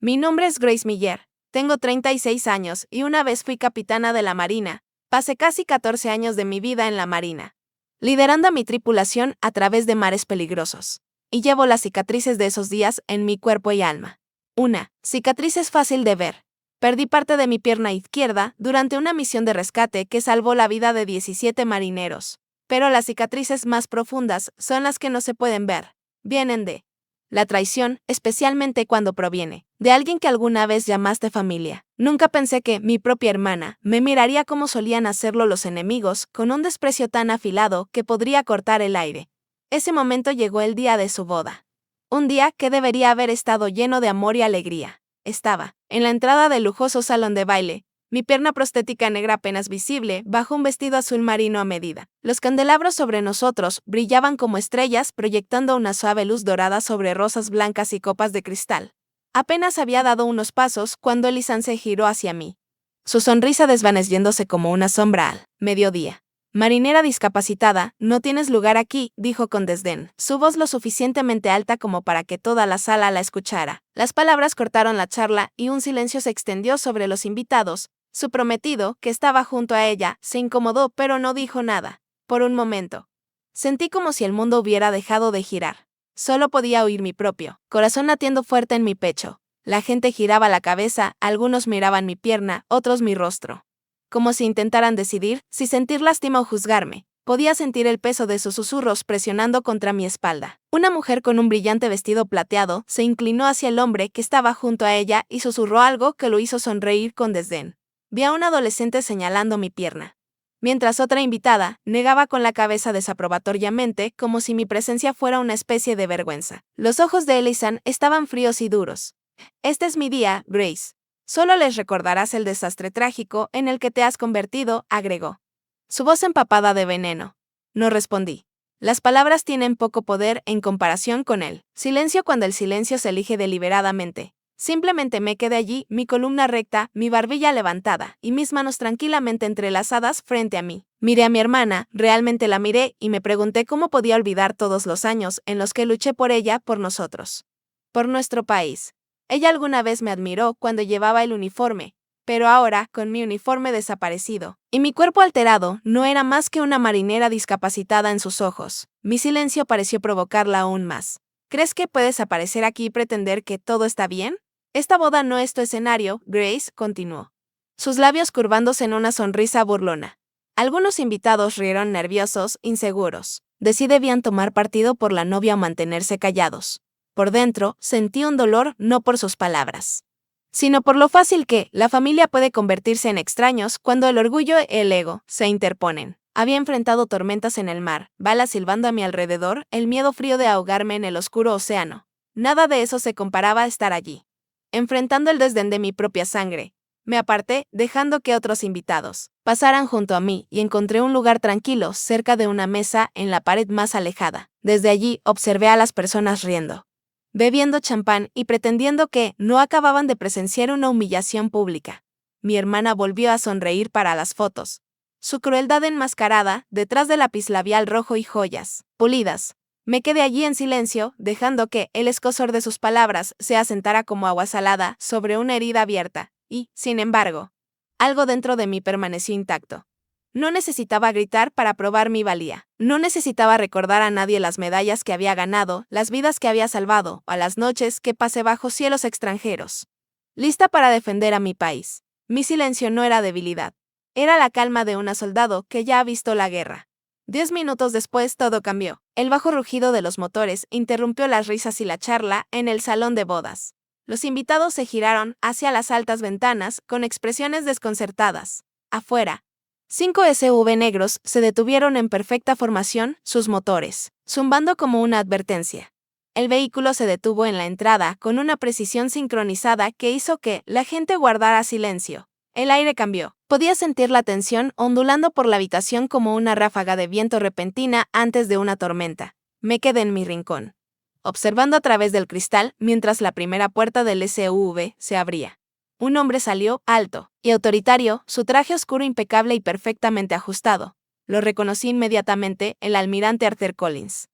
Mi nombre es Grace Miller. Tengo 36 años y una vez fui capitana de la Marina. Pasé casi 14 años de mi vida en la Marina, liderando a mi tripulación a través de mares peligrosos. Y llevo las cicatrices de esos días en mi cuerpo y alma. Una cicatriz es fácil de ver. Perdí parte de mi pierna izquierda durante una misión de rescate que salvó la vida de 17 marineros. Pero las cicatrices más profundas son las que no se pueden ver. Vienen de la traición, especialmente cuando proviene de alguien que alguna vez llamaste familia. Nunca pensé que mi propia hermana me miraría como solían hacerlo los enemigos, con un desprecio tan afilado que podría cortar el aire. Ese momento llegó el día de su boda. Un día que debería haber estado lleno de amor y alegría. Estaba en la entrada del lujoso salón de baile, mi pierna prostética negra apenas visible bajo un vestido azul marino a medida. Los candelabros sobre nosotros brillaban como estrellas, proyectando una suave luz dorada sobre rosas blancas y copas de cristal. Apenas había dado unos pasos cuando Elisan se giró hacia mí, su sonrisa desvaneciéndose como una sombra al mediodía. Marinera discapacitada, no tienes lugar aquí, dijo con desdén, su voz lo suficientemente alta como para que toda la sala la escuchara. Las palabras cortaron la charla y un silencio se extendió sobre los invitados. Su prometido, que estaba junto a ella, se incomodó pero no dijo nada. Por un momento, sentí como si el mundo hubiera dejado de girar. Solo podía oír mi propio corazón latiendo fuerte en mi pecho. La gente giraba la cabeza, algunos miraban mi pierna, otros mi rostro, como si intentaran decidir si sentir lástima o juzgarme. Podía sentir el peso de sus susurros presionando contra mi espalda. Una mujer con un brillante vestido plateado se inclinó hacia el hombre que estaba junto a ella y susurró algo que lo hizo sonreír con desdén. Vi a un adolescente señalando mi pierna, mientras otra invitada negaba con la cabeza desaprobatoriamente como si mi presencia fuera una especie de vergüenza. Los ojos de Elisan estaban fríos y duros. Este es mi día, Grace. Solo les recordarás el desastre trágico en el que te has convertido, agregó. Su voz empapada de veneno. No respondí. Las palabras tienen poco poder en comparación con él. Silencio cuando el silencio se elige deliberadamente. Simplemente me quedé allí, mi columna recta, mi barbilla levantada, y mis manos tranquilamente entrelazadas frente a mí. Miré a mi hermana, realmente la miré, y me pregunté cómo podía olvidar todos los años en los que luché por ella, por nosotros, por nuestro país. Ella alguna vez me admiró cuando llevaba el uniforme, pero ahora, con mi uniforme desaparecido, y mi cuerpo alterado, no era más que una marinera discapacitada en sus ojos. Mi silencio pareció provocarla aún más. ¿Crees que puedes aparecer aquí y pretender que todo está bien? Esta boda no es tu escenario, Grace, continuó, sus labios curvándose en una sonrisa burlona. Algunos invitados rieron nerviosos, inseguros, de si debían tomar partido por la novia o mantenerse callados. Por dentro, sentí un dolor no por sus palabras, sino por lo fácil que la familia puede convertirse en extraños cuando el orgullo y el ego se interponen. Había enfrentado tormentas en el mar, balas silbando a mi alrededor, el miedo frío de ahogarme en el oscuro océano. Nada de eso se comparaba a estar allí, enfrentando el desdén de mi propia sangre. Me aparté, dejando que otros invitados pasaran junto a mí y encontré un lugar tranquilo cerca de una mesa en la pared más alejada. Desde allí observé a las personas riendo, bebiendo champán y pretendiendo que no acababan de presenciar una humillación pública. Mi hermana volvió a sonreír para las fotos, su crueldad enmascarada detrás del lápiz labial rojo y joyas pulidas. Me quedé allí en silencio, dejando que el escozor de sus palabras se asentara como agua salada sobre una herida abierta, y, sin embargo, algo dentro de mí permaneció intacto. No necesitaba gritar para probar mi valía. No necesitaba recordar a nadie las medallas que había ganado, las vidas que había salvado, o las noches que pasé bajo cielos extranjeros, lista para defender a mi país. Mi silencio no era debilidad. Era la calma de una soldado que ya ha visto la guerra. 10 minutos después todo cambió. El bajo rugido de los motores interrumpió las risas y la charla en el salón de bodas. Los invitados se giraron hacia las altas ventanas con expresiones desconcertadas. Afuera, 5 SUV negros se detuvieron en perfecta formación, sus motores zumbando como una advertencia. El vehículo se detuvo en la entrada con una precisión sincronizada que hizo que la gente guardara silencio. El aire cambió. Podía sentir la tensión ondulando por la habitación como una ráfaga de viento repentina antes de una tormenta. Me quedé en mi rincón, observando a través del cristal mientras la primera puerta del SUV se abría. Un hombre salió, alto y autoritario, su traje oscuro impecable y perfectamente ajustado. Lo reconocí inmediatamente, el almirante Arthur Collins.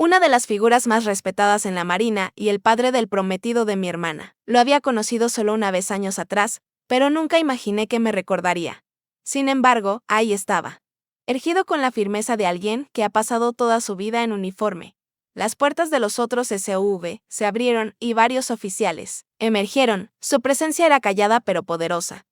Una de las figuras más respetadas en la Marina y el padre del prometido de mi hermana. Lo había conocido solo una vez años atrás, pero nunca imaginé que me recordaría. Sin embargo, ahí estaba. Erguido con la firmeza de alguien que ha pasado toda su vida en uniforme. Las puertas de los otros SUV se abrieron y varios oficiales emergieron. Su presencia era callada pero poderosa.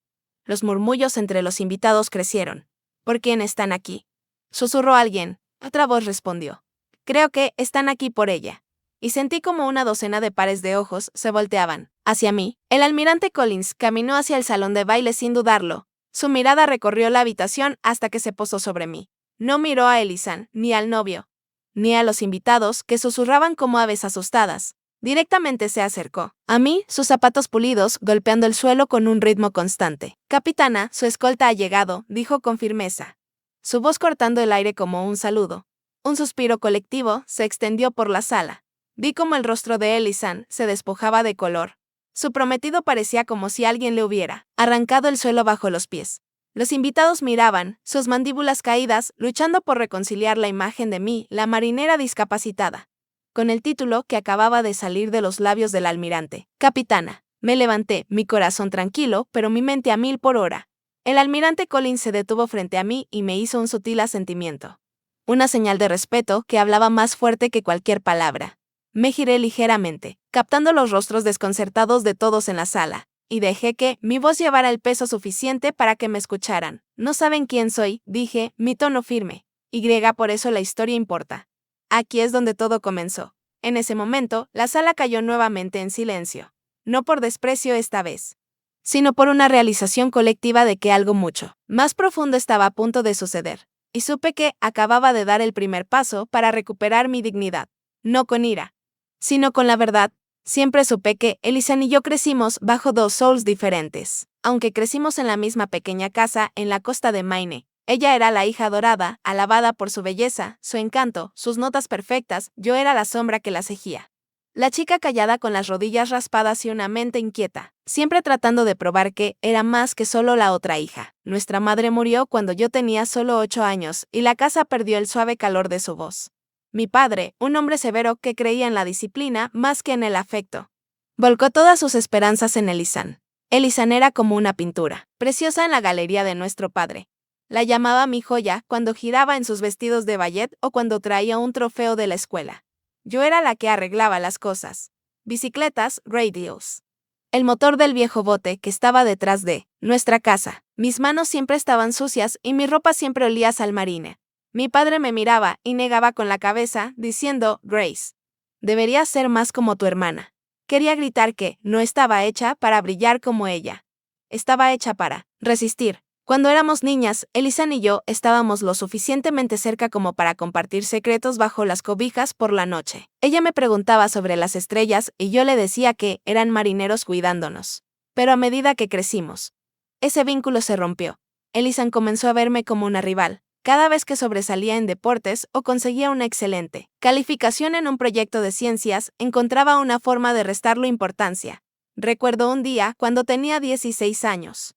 Los murmullos entre los invitados crecieron. ¿Por quién están aquí?, susurró alguien. Otra voz respondió. Creo que están aquí por ella. Y sentí como una docena de pares de ojos se volteaban hacia mí. El almirante Collins caminó hacia el salón de baile sin dudarlo. Su mirada recorrió la habitación hasta que se posó sobre mí. No miró a Elisan, ni al novio, ni a los invitados que susurraban como aves asustadas. Directamente se acercó a mí, sus zapatos pulidos golpeando el suelo con un ritmo constante. Capitana, su escolta ha llegado, dijo con firmeza. Su voz cortando el aire como un saludo. Un suspiro colectivo se extendió por la sala. Vi como el rostro de Elisan se despojaba de color. Su prometido parecía como si alguien le hubiera arrancado el suelo bajo los pies. Los invitados miraban, sus mandíbulas caídas, luchando por reconciliar la imagen de mí, la marinera discapacitada, con el título que acababa de salir de los labios del almirante. Capitana. Me levanté, mi corazón tranquilo, pero mi mente a 1000 por hora. El almirante Collins se detuvo frente a mí y me hizo un sutil asentimiento. Una señal de respeto que hablaba más fuerte que cualquier palabra. Me giré ligeramente, captando los rostros desconcertados de todos en la sala, y dejé que mi voz llevara el peso suficiente para que me escucharan. No saben quién soy, dije, mi tono firme. Por eso la historia importa. Aquí es donde todo comenzó. En ese momento, la sala cayó nuevamente en silencio. No por desprecio esta vez, sino por una realización colectiva de que algo mucho más profundo estaba a punto de suceder. Y supe que acababa de dar el primer paso para recuperar mi dignidad. No con ira, sino con la verdad. Siempre supe que Elisan y yo crecimos bajo dos souls diferentes. Aunque crecimos en la misma pequeña casa en la costa de Maine. Ella era la hija adorada, alabada por su belleza, su encanto, sus notas perfectas. Yo era la sombra que la seguía. La chica callada con las rodillas raspadas y una mente inquieta, siempre tratando de probar que era más que solo la otra hija. Nuestra madre murió cuando yo tenía solo 8 años y la casa perdió el suave calor de su voz. Mi padre, un hombre severo que creía en la disciplina más que en el afecto, volcó todas sus esperanzas en Elisan. Elisan era como una pintura, preciosa en la galería de nuestro padre. La llamaba mi joya cuando giraba en sus vestidos de ballet o cuando traía un trofeo de la escuela. Yo era la que arreglaba las cosas. Bicicletas, radios. El motor del viejo bote que estaba detrás de nuestra casa. Mis manos siempre estaban sucias y mi ropa siempre olía a sal marina. Mi padre me miraba y negaba con la cabeza, diciendo, Grace, deberías ser más como tu hermana. Quería gritar que no estaba hecha para brillar como ella. Estaba hecha para resistir. Cuando éramos niñas, Elisan y yo estábamos lo suficientemente cerca como para compartir secretos bajo las cobijas por la noche. Ella me preguntaba sobre las estrellas y yo le decía que eran marineros cuidándonos. Pero a medida que crecimos, ese vínculo se rompió. Elisan comenzó a verme como una rival. Cada vez que sobresalía en deportes o conseguía una excelente calificación en un proyecto de ciencias, encontraba una forma de restarlo importancia. Recuerdo un día cuando tenía 16 años.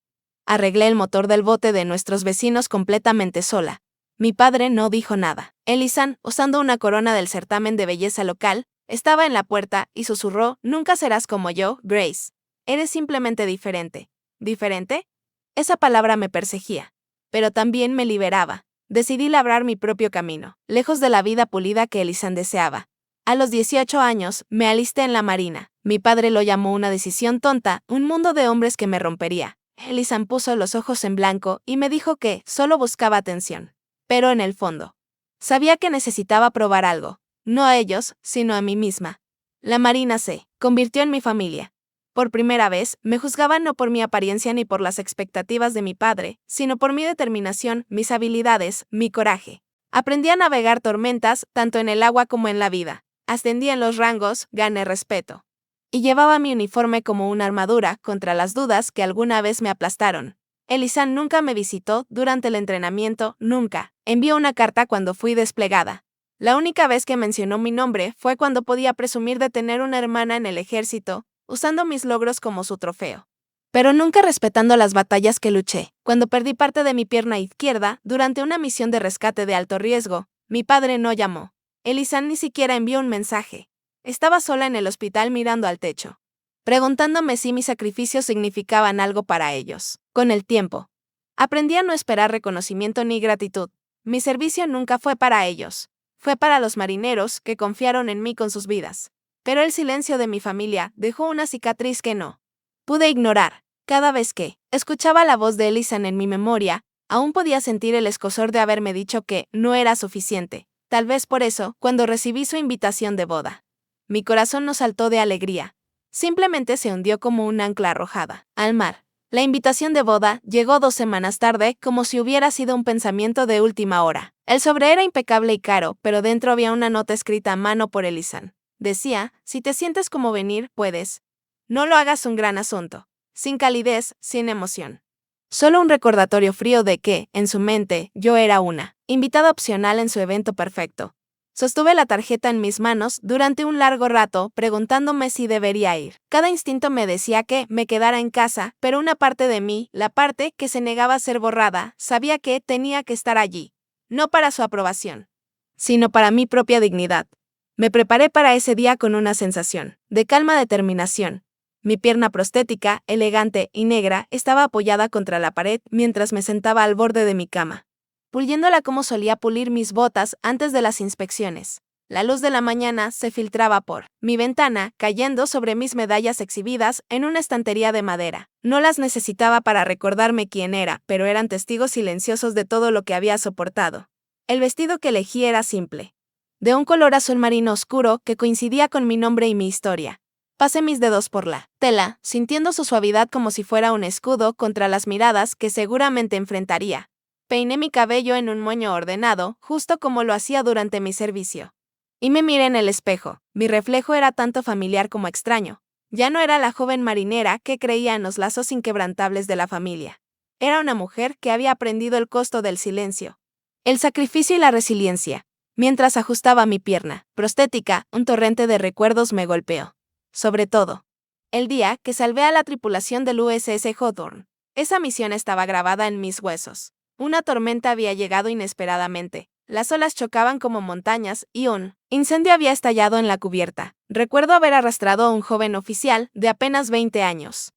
Arreglé el motor del bote de nuestros vecinos completamente sola. Mi padre no dijo nada. Elisan, usando una corona del certamen de belleza local, estaba en la puerta y susurró, nunca serás como yo, Grace. Eres simplemente diferente. ¿Diferente? Esa palabra me perseguía, pero también me liberaba. Decidí labrar mi propio camino, lejos de la vida pulida que Elisan deseaba. A los 18 años, me alisté en la Marina. Mi padre lo llamó una decisión tonta, un mundo de hombres que me rompería. Elisan puso los ojos en blanco y me dijo que solo buscaba atención. Pero en el fondo, sabía que necesitaba probar algo. No a ellos, sino a mí misma. La Marina se convirtió en mi familia. Por primera vez, me juzgaban no por mi apariencia ni por las expectativas de mi padre, sino por mi determinación, mis habilidades, mi coraje. Aprendí a navegar tormentas, tanto en el agua como en la vida. Ascendí en los rangos, gané respeto. Y llevaba mi uniforme como una armadura contra las dudas que alguna vez me aplastaron. Elisan nunca me visitó durante el entrenamiento, nunca. Envió una carta cuando fui desplegada. La única vez que mencionó mi nombre fue cuando podía presumir de tener una hermana en el ejército, usando mis logros como su trofeo. Pero nunca respetando las batallas que luché. Cuando perdí parte de mi pierna izquierda durante una misión de rescate de alto riesgo, mi padre no llamó. Elisan ni siquiera envió un mensaje. Estaba sola en el hospital mirando al techo, preguntándome si mis sacrificios significaban algo para ellos. Con el tiempo, aprendí a no esperar reconocimiento ni gratitud. Mi servicio nunca fue para ellos. Fue para los marineros que confiaron en mí con sus vidas. Pero el silencio de mi familia dejó una cicatriz que no pude ignorar. Cada vez que escuchaba la voz de Elisan en mi memoria, aún podía sentir el escozor de haberme dicho que no era suficiente. Tal vez por eso, cuando recibí su invitación de boda, mi corazón no saltó de alegría. Simplemente se hundió como un ancla arrojada al mar. La invitación de boda llegó 2 semanas tarde, como si hubiera sido un pensamiento de última hora. El sobre era impecable y caro, pero dentro había una nota escrita a mano por Elisan. Decía: si te sientes como venir, puedes. No lo hagas un gran asunto. Sin calidez, sin emoción. Solo un recordatorio frío de que, en su mente, yo era una invitada opcional en su evento perfecto. Sostuve la tarjeta en mis manos durante un largo rato, preguntándome si debería ir. Cada instinto me decía que me quedara en casa, pero una parte de mí, la parte que se negaba a ser borrada, sabía que tenía que estar allí. No para su aprobación, sino para mi propia dignidad. Me preparé para ese día con una sensación de calma determinación. Mi pierna prostética, elegante y negra, estaba apoyada contra la pared mientras me sentaba al borde de mi cama, puliéndola como solía pulir mis botas antes de las inspecciones. La luz de la mañana se filtraba por mi ventana, cayendo sobre mis medallas exhibidas en una estantería de madera. No las necesitaba para recordarme quién era, pero eran testigos silenciosos de todo lo que había soportado. El vestido que elegí era simple, de un color azul marino oscuro que coincidía con mi nombre y mi historia. Pasé mis dedos por la tela, sintiendo su suavidad como si fuera un escudo contra las miradas que seguramente enfrentaría. Peiné mi cabello en un moño ordenado, justo como lo hacía durante mi servicio. Y me miré en el espejo. Mi reflejo era tanto familiar como extraño. Ya no era la joven marinera que creía en los lazos inquebrantables de la familia. Era una mujer que había aprendido el costo del silencio, el sacrificio y la resiliencia. Mientras ajustaba mi pierna prostética, un torrente de recuerdos me golpeó. Sobre todo, el día que salvé a la tripulación del USS Hawthorne. Esa misión estaba grabada en mis huesos. Una tormenta había llegado inesperadamente. Las olas chocaban como montañas y un incendio había estallado en la cubierta. Recuerdo haber arrastrado a un joven oficial de apenas 20 años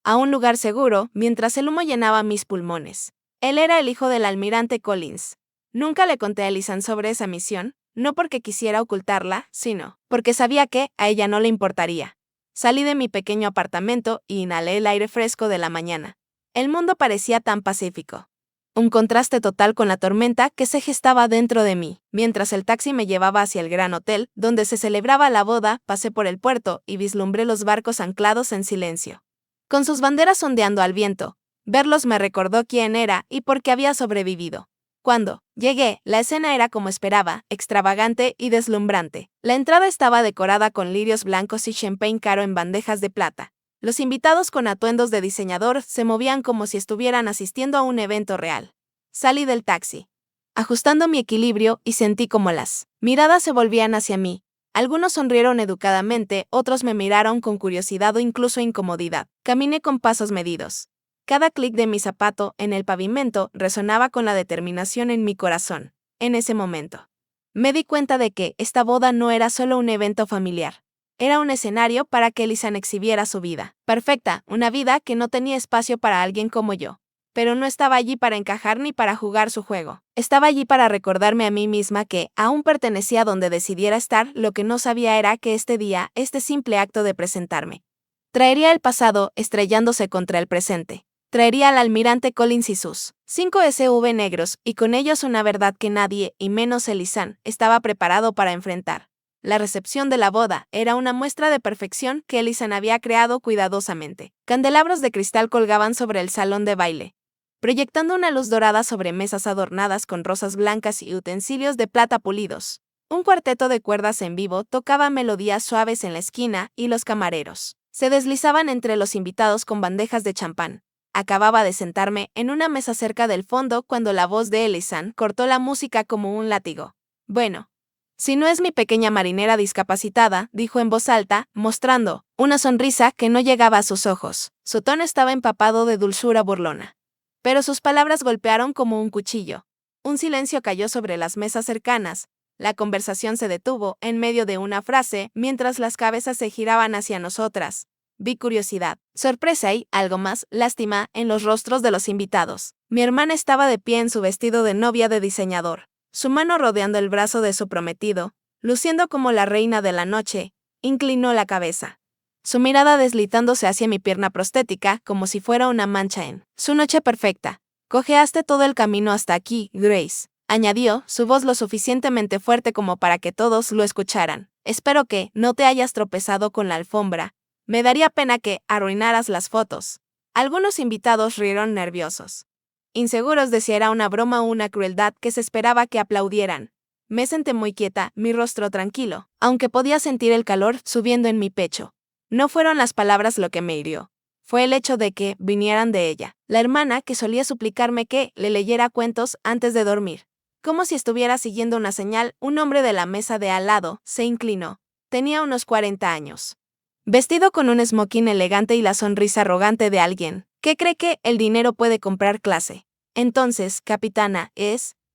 a un lugar seguro mientras el humo llenaba mis pulmones. Él era el hijo del almirante Collins. Nunca le conté a Elisan sobre esa misión, no porque quisiera ocultarla, sino porque sabía que a ella no le importaría. Salí de mi pequeño apartamento y inhalé el aire fresco de la mañana. El mundo parecía tan pacífico. Un contraste total con la tormenta que se gestaba dentro de mí. Mientras el taxi me llevaba hacia el gran hotel, donde se celebraba la boda, pasé por el puerto y vislumbré los barcos anclados en silencio, con sus banderas ondeando al viento. Verlos me recordó quién era y por qué había sobrevivido. Cuando llegué, la escena era como esperaba, extravagante y deslumbrante. La entrada estaba decorada con lirios blancos y champagne caro en bandejas de plata. Los invitados con atuendos de diseñador se movían como si estuvieran asistiendo a un evento real. Salí del taxi, ajustando mi equilibrio, y sentí como las miradas se volvían hacia mí. Algunos sonrieron educadamente, otros me miraron con curiosidad o incluso incomodidad. Caminé con pasos medidos. Cada clic de mi zapato en el pavimento resonaba con la determinación en mi corazón. En ese momento, me di cuenta de que esta boda no era solo un evento familiar. Era un escenario para que Elisan exhibiera su vida perfecta, una vida que no tenía espacio para alguien como yo. Pero no estaba allí para encajar ni para jugar su juego. Estaba allí para recordarme a mí misma que aún pertenecía donde decidiera estar. Lo que no sabía era que este día, este simple acto de presentarme, traería el pasado estrellándose contra el presente. Traería al almirante Collins y sus 5 SV negros, y con ellos una verdad que nadie, y menos Elisan, estaba preparado para enfrentar. La recepción de la boda era una muestra de perfección que Elisan había creado cuidadosamente. Candelabros de cristal colgaban sobre el salón de baile, proyectando una luz dorada sobre mesas adornadas con rosas blancas y utensilios de plata pulidos. Un cuarteto de cuerdas en vivo tocaba melodías suaves en la esquina y los camareros se deslizaban entre los invitados con bandejas de champán. Acababa de sentarme en una mesa cerca del fondo cuando la voz de Elisan cortó la música como un látigo. Bueno, si no es mi pequeña marinera discapacitada, dijo en voz alta, mostrando una sonrisa que no llegaba a sus ojos. Su tono estaba empapado de dulzura burlona, pero sus palabras golpearon como un cuchillo. Un silencio cayó sobre las mesas cercanas. La conversación se detuvo en medio de una frase mientras las cabezas se giraban hacia nosotras. Vi curiosidad, sorpresa y, algo más, lástima en los rostros de los invitados. Mi hermana estaba de pie en su vestido de novia de diseñador, su mano rodeando el brazo de su prometido, luciendo como la reina de la noche. Inclinó la cabeza, su mirada deslizándose hacia mi pierna prostética como si fuera una mancha en su noche perfecta. Cojeaste todo el camino hasta aquí, Grace, añadió, su voz lo suficientemente fuerte como para que todos lo escucharan. Espero que no te hayas tropezado con la alfombra. Me daría pena que arruinaras las fotos. Algunos invitados rieron nerviosos, inseguros de si era una broma o una crueldad que se esperaba que aplaudieran. Me senté muy quieta, mi rostro tranquilo, aunque podía sentir el calor subiendo en mi pecho. No fueron las palabras lo que me hirió. Fue el hecho de que vinieran de ella, la hermana que solía suplicarme que le leyera cuentos antes de dormir. Como si estuviera siguiendo una señal, un hombre de la mesa de al lado se inclinó. Tenía unos 40 años. Vestido con un smoking elegante y la sonrisa arrogante de alguien que cree que el dinero puede comprar clase. Entonces, capitana,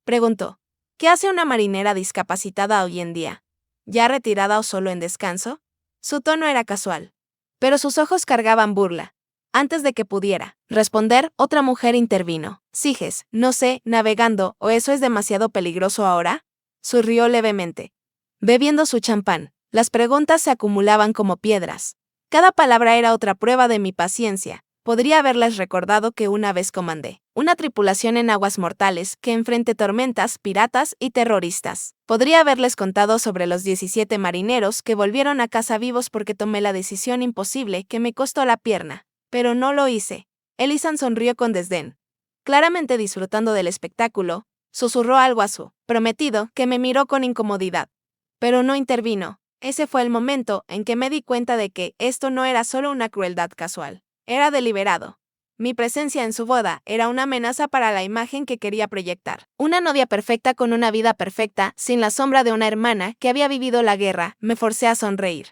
preguntó. ¿Qué hace una marinera discapacitada hoy en día? ¿Ya retirada o solo en descanso? Su tono era casual, pero sus ojos cargaban burla. Antes de que pudiera responder, otra mujer intervino. ¿Sigues, no sé, navegando, o eso es demasiado peligroso ahora? Sonrió levemente, bebiendo su champán. Las preguntas se acumulaban como piedras. Cada palabra era otra prueba de mi paciencia. Podría haberles recordado que una vez comandé una tripulación en aguas mortales que enfrenté tormentas, piratas y terroristas. Podría haberles contado sobre los 17 marineros que volvieron a casa vivos porque tomé la decisión imposible que me costó la pierna. Pero no lo hice. Ellison sonrió con desdén. Claramente disfrutando del espectáculo, susurró algo a su prometido, que me miró con incomodidad. Pero no intervino. Ese fue el momento en que me di cuenta de que esto no era solo una crueldad casual. Era deliberado. Mi presencia en su boda era una amenaza para la imagen que quería proyectar. Una novia perfecta con una vida perfecta, sin la sombra de una hermana que había vivido la guerra. Me forcé a sonreír.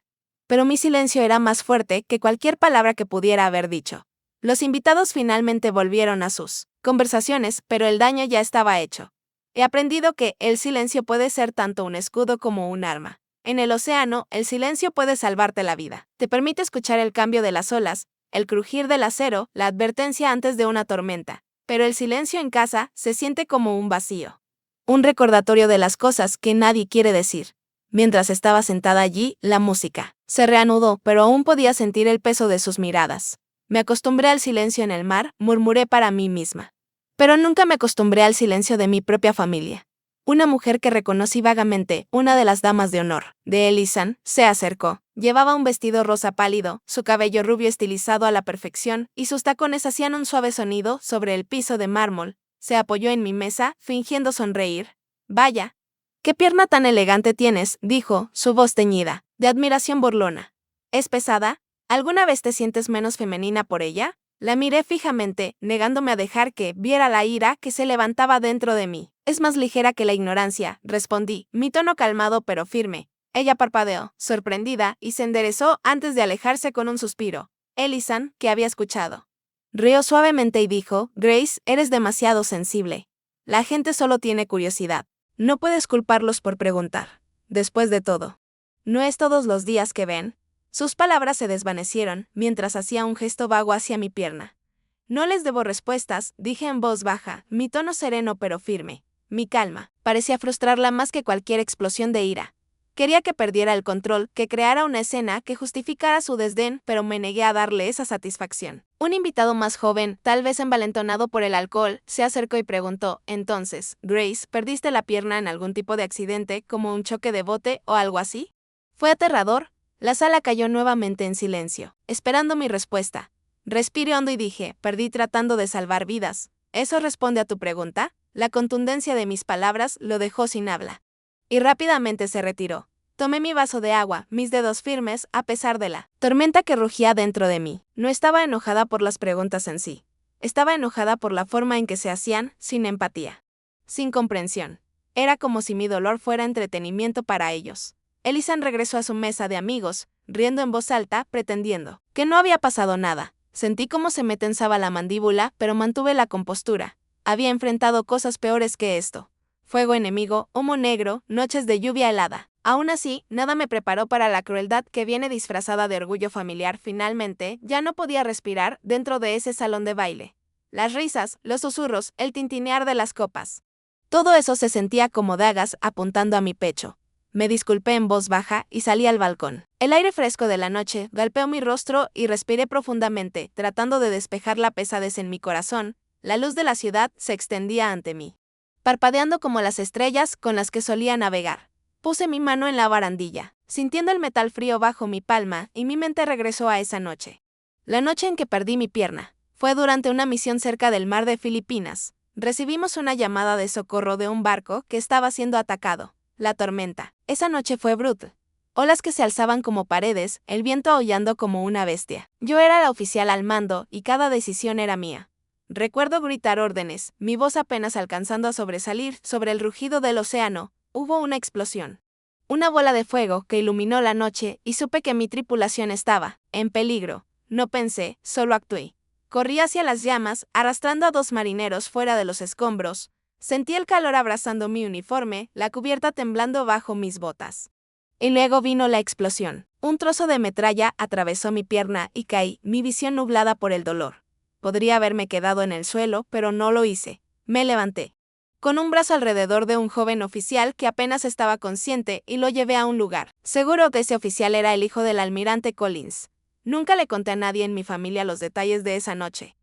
Pero mi silencio era más fuerte que cualquier palabra que pudiera haber dicho. Los invitados finalmente volvieron a sus conversaciones, pero el daño ya estaba hecho. He aprendido que el silencio puede ser tanto un escudo como un arma. En el océano, el silencio puede salvarte la vida. Te permite escuchar el cambio de las olas, el crujir del acero, la advertencia antes de una tormenta. Pero el silencio en casa se siente como un vacío. Un recordatorio de las cosas que nadie quiere decir. Mientras estaba sentada allí, la música se reanudó, pero aún podía sentir el peso de sus miradas. Me acostumbré al silencio en el mar, murmuré para mí misma. Pero nunca me acostumbré al silencio de mi propia familia. Una mujer que reconocí vagamente, una de las damas de honor de Ellison, se acercó. Llevaba un vestido rosa pálido, su cabello rubio estilizado a la perfección, y sus tacones hacían un suave sonido sobre el piso de mármol. Se apoyó en mi mesa, fingiendo sonreír. Vaya, qué pierna tan elegante tienes, dijo, su voz teñida, de admiración burlona. ¿Es pesada? ¿Alguna vez te sientes menos femenina por ella? La miré fijamente, negándome a dejar que viera la ira que se levantaba dentro de mí. Es más ligera que la ignorancia, respondí, mi tono calmado pero firme. Ella parpadeó, sorprendida, y se enderezó antes de alejarse con un suspiro. Ellison, que había escuchado, rió suavemente y dijo, Grace, eres demasiado sensible. La gente solo tiene curiosidad. No puedes culparlos por preguntar. Después de todo, no es todos los días que ven. Sus palabras se desvanecieron mientras hacía un gesto vago hacia mi pierna. No les debo respuestas, dije en voz baja, mi tono sereno pero firme. Mi calma parecía frustrarla más que cualquier explosión de ira. Quería que perdiera el control, que creara una escena que justificara su desdén, pero me negué a darle esa satisfacción. Un invitado más joven, tal vez envalentonado por el alcohol, se acercó y preguntó, entonces, Grace, ¿perdiste la pierna en algún tipo de accidente, como un choque de bote o algo así? Fue aterrador. La sala cayó nuevamente en silencio, esperando mi respuesta. Respiré hondo y dije, perdí tratando de salvar vidas. ¿Eso responde a tu pregunta? La contundencia de mis palabras lo dejó sin habla. Y rápidamente se retiró. Tomé mi vaso de agua, mis dedos firmes, a pesar de la tormenta que rugía dentro de mí. No estaba enojada por las preguntas en sí. Estaba enojada por la forma en que se hacían, sin empatía, sin comprensión. Era como si mi dolor fuera entretenimiento para ellos. Ellison regresó a su mesa de amigos, riendo en voz alta, pretendiendo que no había pasado nada. Sentí cómo se me tensaba la mandíbula, pero mantuve la compostura. Había enfrentado cosas peores que esto. fuego enemigo, humo negro, noches de lluvia helada. Aún así, nada me preparó para la crueldad que viene disfrazada de orgullo familiar. Finalmente, ya no podía respirar dentro de ese salón de baile. Las risas, los susurros, el tintinear de las copas. Todo eso se sentía como dagas apuntando a mi pecho. Me disculpé en voz baja y salí al balcón. El aire fresco de la noche golpeó mi rostro y respiré profundamente, tratando de despejar la pesadez en mi corazón. La luz de la ciudad se extendía ante mí, parpadeando como las estrellas con las que solía navegar. Puse mi mano en la barandilla, sintiendo el metal frío bajo mi palma, y mi mente regresó a esa noche. La noche en que perdí mi pierna. Fue durante una misión cerca del mar de Filipinas. Recibimos una llamada de socorro de un barco que estaba siendo atacado. La tormenta. Esa noche fue brutal. Olas que se alzaban como paredes, el viento aullando como una bestia. Yo era la oficial al mando y cada decisión era mía. Recuerdo gritar órdenes, mi voz apenas alcanzando a sobresalir sobre el rugido del océano. Hubo una explosión. Una bola de fuego que iluminó la noche y supe que mi tripulación estaba en peligro. No pensé, solo actué. Corrí hacia las llamas, arrastrando a 2 marineros fuera de los escombros. Sentí el calor abrazando mi uniforme, la cubierta temblando bajo mis botas. Y luego vino la explosión. Un trozo de metralla atravesó mi pierna y caí, mi visión nublada por el dolor. Podría haberme quedado en el suelo, pero no lo hice. Me levanté, con un brazo alrededor de un joven oficial que apenas estaba consciente, y lo llevé a un lugar. Seguro que ese oficial era el hijo del almirante Collins. Nunca le conté a nadie en mi familia los detalles de esa noche.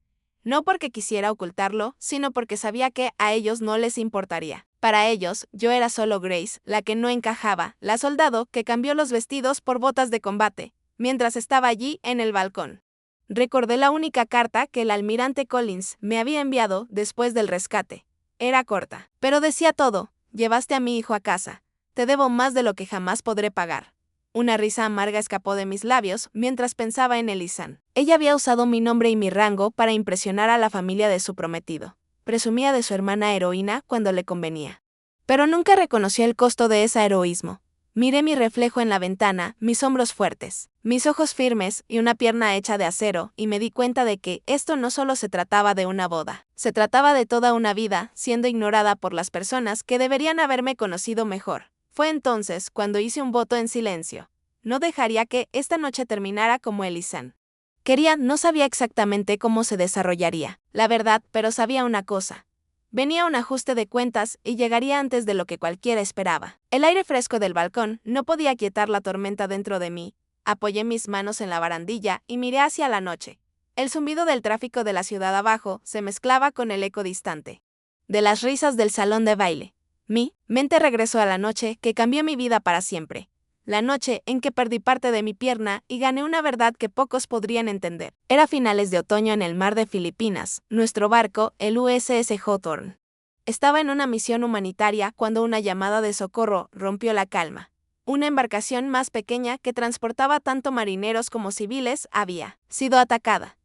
No porque quisiera ocultarlo, sino porque sabía que a ellos no les importaría. Para ellos, yo era solo Grace, la que no encajaba, la soldado que cambió los vestidos por botas de combate, mientras estaba allí en el balcón. Recordé la única carta que el almirante Collins me había enviado después del rescate. Era corta, pero decía todo: llevaste a mi hijo a casa. Te debo más de lo que jamás podré pagar. Una risa amarga escapó de mis labios mientras pensaba en Elisan. Ella había usado mi nombre y mi rango para impresionar a la familia de su prometido. Presumía de su hermana heroína cuando le convenía. Pero nunca reconoció el costo de ese heroísmo. Miré mi reflejo en la ventana, mis hombros fuertes, mis ojos firmes y una pierna hecha de acero, y me di cuenta de que esto no solo se trataba de una boda, se trataba de toda una vida siendo ignorada por las personas que deberían haberme conocido mejor. Fue entonces cuando hice un voto en silencio. No dejaría que esta noche terminara como Elisan quería. No sabía exactamente cómo se desarrollaría, la verdad, pero sabía una cosa. Venía un ajuste de cuentas y llegaría antes de lo que cualquiera esperaba. El aire fresco del balcón no podía aquietar la tormenta dentro de mí. Apoyé mis manos en la barandilla y miré hacia la noche. El zumbido del tráfico de la ciudad abajo se mezclaba con el eco distante de las risas del salón de baile. Mi mente regresó a la noche que cambió mi vida para siempre. La noche en que perdí parte de mi pierna y gané una verdad que pocos podrían entender. Era finales de otoño en el mar de Filipinas. Nuestro barco, el USS Hawthorne, estaba en una misión humanitaria cuando una llamada de socorro rompió la calma. Una embarcación más pequeña que transportaba tanto marineros como civiles había sido atacada.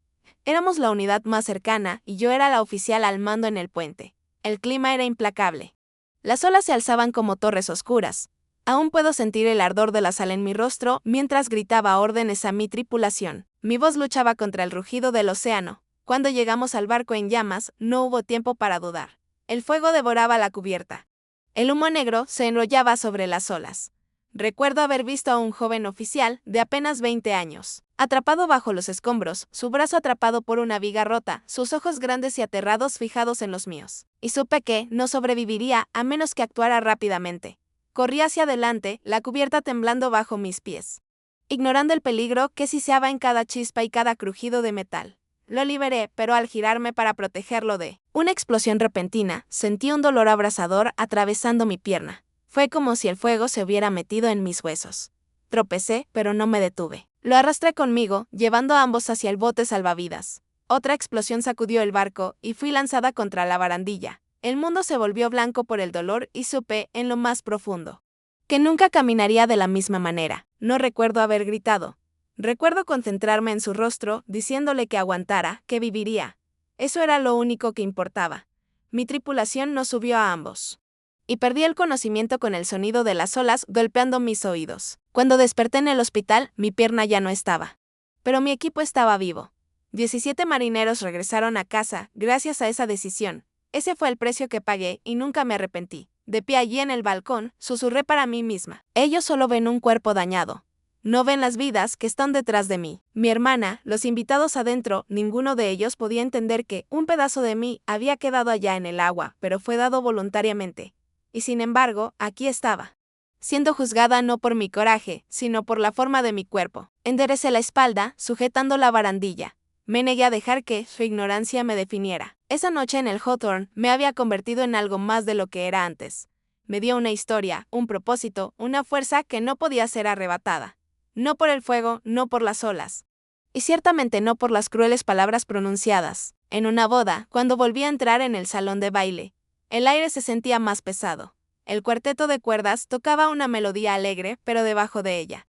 Éramos la unidad más cercana y yo era la oficial al mando en el puente. El clima era implacable. Las olas se alzaban como torres oscuras. Aún puedo sentir el ardor de la sal en mi rostro mientras gritaba órdenes a mi tripulación. Mi voz luchaba contra el rugido del océano. Cuando llegamos al barco en llamas, no hubo tiempo para dudar. El fuego devoraba la cubierta. El humo negro se enrollaba sobre las olas. Recuerdo haber visto a un joven oficial de apenas 20 años, atrapado bajo los escombros, su brazo atrapado por una viga rota, sus ojos grandes y aterrados fijados en los míos. Y supe que no sobreviviría a menos que actuara rápidamente. Corrí hacia adelante, la cubierta temblando bajo mis pies, ignorando el peligro que siseaba en cada chispa y cada crujido de metal. Lo liberé, pero al girarme para protegerlo de una explosión repentina, sentí un dolor abrasador atravesando mi pierna. Fue como si el fuego se hubiera metido en mis huesos. Tropecé, pero no me detuve. Lo arrastré conmigo, llevando a ambos hacia el bote salvavidas. Otra explosión sacudió el barco y fui lanzada contra la barandilla. El mundo se volvió blanco por el dolor y supe, en lo más profundo, que nunca caminaría de la misma manera. No recuerdo haber gritado. Recuerdo concentrarme en su rostro, diciéndole que aguantara, que viviría. Eso era lo único que importaba. Mi tripulación nos subió a ambos. Y perdí el conocimiento con el sonido de las olas golpeando mis oídos. Cuando desperté en el hospital, mi pierna ya no estaba. Pero mi equipo estaba vivo. 17 marineros regresaron a casa gracias a esa decisión. Ese fue el precio que pagué y nunca me arrepentí. De pie allí en el balcón, susurré para mí misma. Ellos solo ven un cuerpo dañado. No ven las vidas que están detrás de mí. Mi hermana, los invitados adentro, ninguno de ellos podía entender que un pedazo de mí había quedado allá en el agua, pero fue dado voluntariamente. Y sin embargo, aquí estaba, siendo juzgada no por mi coraje, sino por la forma de mi cuerpo. Enderecé la espalda, sujetando la barandilla. Me negué a dejar que su ignorancia me definiera. Esa noche en el Hawthorne me había convertido en algo más de lo que era antes. Me dio una historia, un propósito, una fuerza que no podía ser arrebatada. No por el fuego, no por las olas. Y ciertamente no por las crueles palabras pronunciadas. En una boda, cuando volví a entrar en el salón de baile, el aire se sentía más pesado. El cuarteto de cuerdas tocaba una melodía alegre, pero debajo de ella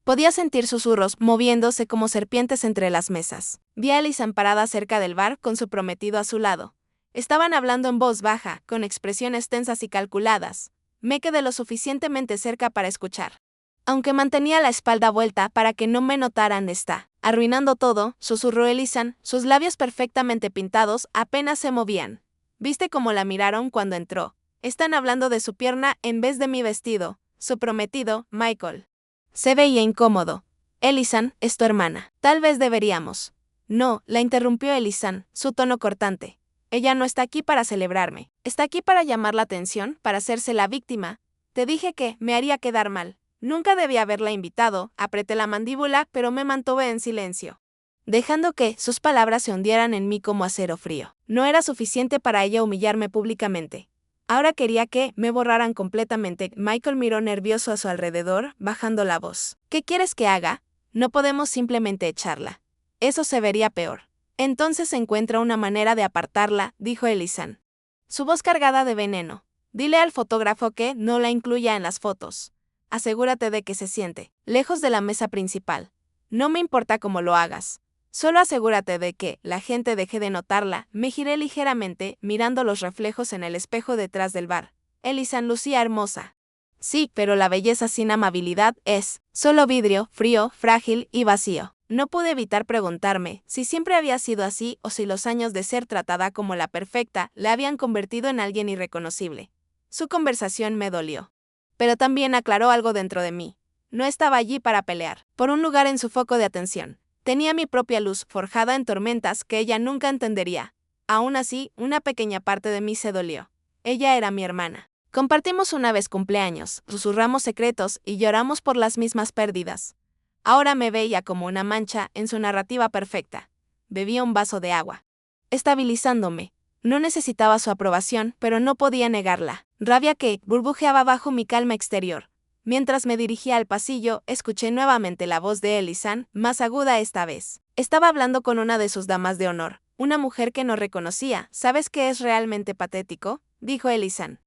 podía sentir susurros moviéndose como serpientes entre las mesas. Vi a Allison parada cerca del bar con su prometido a su lado. Estaban hablando en voz baja, con expresiones tensas y calculadas. Me quedé lo suficientemente cerca para escuchar. Aunque mantenía la espalda vuelta para que no me notaran, está arruinando todo, susurró Allison, sus labios perfectamente pintados apenas se movían. ¿Viste cómo la miraron cuando entró? Están hablando de su pierna en vez de mi vestido. Su prometido, Michael. Se veía incómodo. Allison, es tu hermana. Tal vez deberíamos. No, la interrumpió Allison, su tono cortante. Ella no está aquí para celebrarme. Está aquí para llamar la atención, para hacerse la víctima. Te dije que me haría quedar mal. Nunca debí haberla invitado, apreté la mandíbula, pero me mantuve en silencio, dejando que sus palabras se hundieran en mí como acero frío. No era suficiente para ella humillarme públicamente. Ahora quería que me borraran completamente. Michael miró nervioso a su alrededor, bajando la voz. ¿Qué quieres que haga? No podemos simplemente echarla. Eso se vería peor. Entonces encuentra una manera de apartarla, dijo Allison. Su voz cargada de veneno. Dile al fotógrafo que no la incluya en las fotos. Asegúrate de que se siente lejos de la mesa principal. No me importa cómo lo hagas. Solo asegúrate de que la gente deje de notarla. Me giré ligeramente, mirando los reflejos en el espejo detrás del bar. Allison lucía hermosa. Sí, pero la belleza sin amabilidad es solo vidrio, frío, frágil y vacío. No pude evitar preguntarme si siempre había sido así o si los años de ser tratada como la perfecta la habían convertido en alguien irreconocible. Su conversación me dolió. Pero también aclaró algo dentro de mí. No estaba allí para pelear por un lugar en su foco de atención. Tenía mi propia luz forjada en tormentas que ella nunca entendería. Aún así, una pequeña parte de mí se dolió. Ella era mi hermana. Compartimos una vez cumpleaños, susurramos secretos y lloramos por las mismas pérdidas. Ahora me veía como una mancha en su narrativa perfecta. Bebía un vaso de agua, estabilizándome. No necesitaba su aprobación, pero no podía negarla. Rabia que burbujeaba bajo mi calma exterior. Mientras me dirigía al pasillo, escuché nuevamente la voz de Allison, más aguda esta vez. Estaba hablando con una de sus damas de honor, una mujer que no reconocía. ¿Sabes qué es realmente patético?, dijo Allison.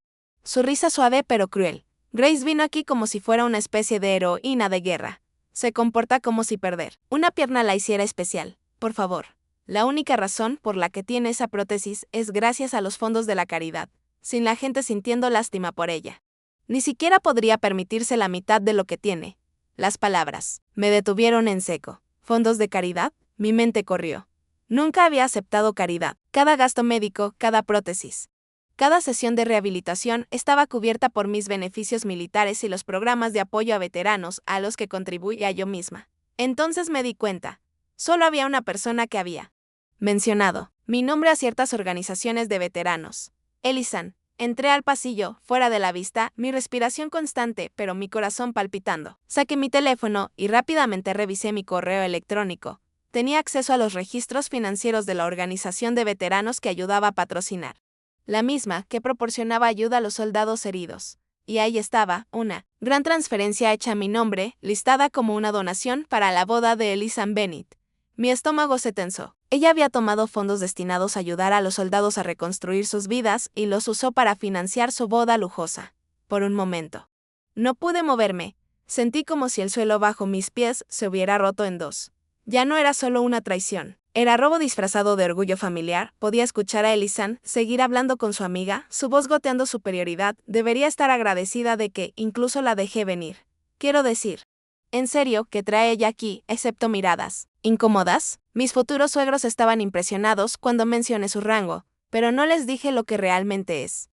Su risa suave pero cruel. Grace vino aquí como si fuera una especie de heroína de guerra. Se comporta como si perder una pierna la hiciera especial. Por favor. La única razón por la que tiene esa prótesis es gracias a los fondos de la caridad, sin la gente sintiendo lástima por ella. Ni siquiera podría permitirse la mitad de lo que tiene. Las palabras me detuvieron en seco. ¿Fondos de caridad? Mi mente corrió. Nunca había aceptado caridad. Cada gasto médico, cada prótesis, cada sesión de rehabilitación estaba cubierta por mis beneficios militares y los programas de apoyo a veteranos a los que contribuía yo misma. Entonces me di cuenta. Solo había una persona que había mencionado mi nombre a ciertas organizaciones de veteranos. Allison. Entré al pasillo, fuera de la vista, mi respiración constante, pero mi corazón palpitando. Saqué mi teléfono y rápidamente revisé mi correo electrónico. Tenía acceso a los registros financieros de la organización de veteranos que ayudaba a patrocinar. La misma que proporcionaba ayuda a los soldados heridos. Y ahí estaba, una gran transferencia hecha a mi nombre, listada como una donación para la boda de Allison Bennett. Mi estómago se tensó. Ella había tomado fondos destinados a ayudar a los soldados a reconstruir sus vidas y los usó para financiar su boda lujosa. Por un momento. No pude moverme. Sentí como si el suelo bajo mis pies se hubiera roto en dos. Ya no era solo una traición. Era robo disfrazado de orgullo familiar. Podía escuchar a Allison seguir hablando con su amiga, su voz goteando superioridad. Debería estar agradecida de que incluso la dejé venir. Quiero decir, en serio, ¿qué trae ella aquí, excepto miradas incómodas? Mis futuros suegros estaban impresionados cuando mencioné su rango, pero no les dije lo que realmente es.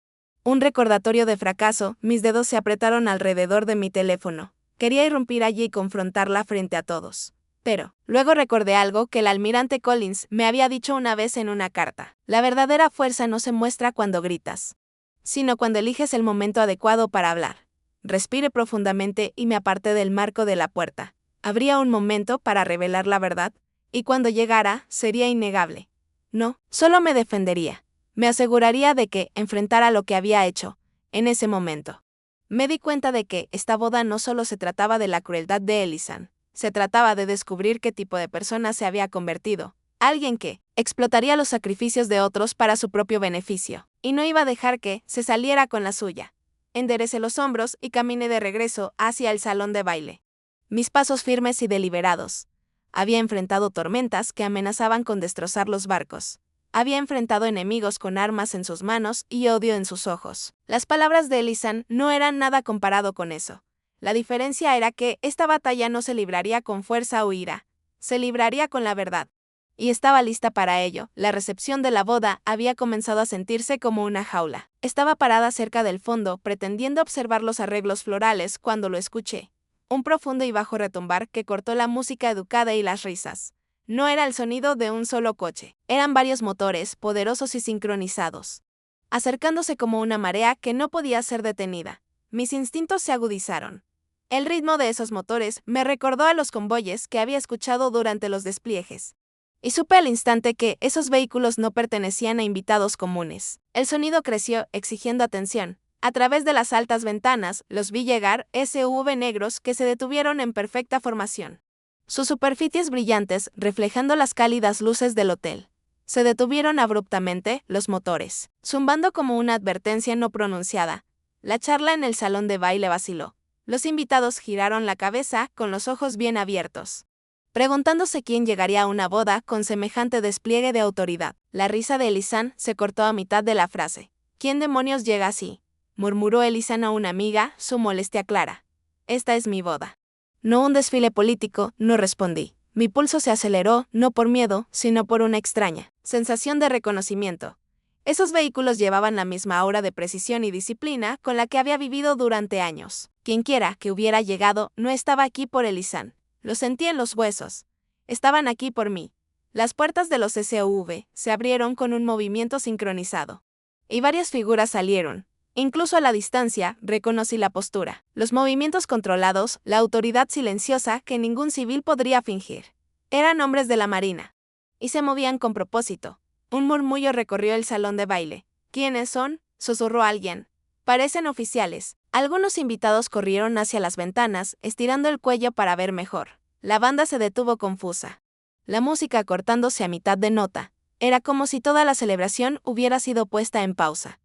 Un recordatorio de fracaso, mis dedos se apretaron alrededor de mi teléfono. Quería irrumpir allí y confrontarla frente a todos. Pero, luego recordé algo que el almirante Collins me había dicho una vez en una carta. La verdadera fuerza no se muestra cuando gritas, sino cuando eliges el momento adecuado para hablar. Respiré profundamente y me aparté del marco de la puerta. Habría un momento para revelar la verdad, y cuando llegara, sería innegable. No, solo me defendería. Me aseguraría de que enfrentara lo que había hecho, en ese momento. Me di cuenta de que esta boda no solo se trataba de la crueldad de Elisan, se trataba de descubrir qué tipo de persona se había convertido. Alguien que explotaría los sacrificios de otros para su propio beneficio, y no iba a dejar que se saliera con la suya. Enderecé los hombros y caminé de regreso hacia el salón de baile. Mis pasos firmes y deliberados. Había enfrentado tormentas que amenazaban con destrozar los barcos. Había enfrentado enemigos con armas en sus manos y odio en sus ojos. Las palabras de Elisan no eran nada comparado con eso. La diferencia era que esta batalla no se libraría con fuerza o ira, se libraría con la verdad. Y estaba lista para ello. La recepción de la boda había comenzado a sentirse como una jaula. Estaba parada cerca del fondo, pretendiendo observar los arreglos florales cuando lo escuché. Un profundo y bajo retumbar que cortó la música educada y las risas. No era el sonido de un solo coche, eran varios motores, poderosos y sincronizados, acercándose como una marea que no podía ser detenida. Mis instintos se agudizaron. El ritmo de esos motores me recordó a los convoyes que había escuchado durante los despliegues. Y supe al instante que esos vehículos no pertenecían a invitados comunes. El sonido creció, exigiendo atención. A través de las altas ventanas, los vi llegar SUV negros que se detuvieron en perfecta formación. Sus superficies brillantes, reflejando las cálidas luces del hotel. Se detuvieron abruptamente los motores, zumbando como una advertencia no pronunciada. La charla en el salón de baile vaciló. Los invitados giraron la cabeza con los ojos bien abiertos, preguntándose quién llegaría a una boda con semejante despliegue de autoridad. La risa de Elisan se cortó a mitad de la frase. ¿Quién demonios llega así?, murmuró Elisan a una amiga, su molestia clara. Esta es mi boda. No un desfile político, no respondí. Mi pulso se aceleró, no por miedo, sino por una extraña sensación de reconocimiento. Esos vehículos llevaban la misma aura de precisión y disciplina con la que había vivido durante años. Quienquiera que hubiera llegado no estaba aquí por Elisan. Lo sentí en los huesos. Estaban aquí por mí. Las puertas de los SUV se abrieron con un movimiento sincronizado. Y varias figuras salieron. Incluso a la distancia, reconocí la postura, los movimientos controlados, la autoridad silenciosa que ningún civil podría fingir. Eran hombres de la marina. Y se movían con propósito. Un murmullo recorrió el salón de baile. ¿Quiénes son?, susurró alguien. Parecen oficiales. Algunos invitados corrieron hacia las ventanas, estirando el cuello para ver mejor. La banda se detuvo confusa. La música cortándose a mitad de nota. Era como si toda la celebración hubiera sido puesta en pausa.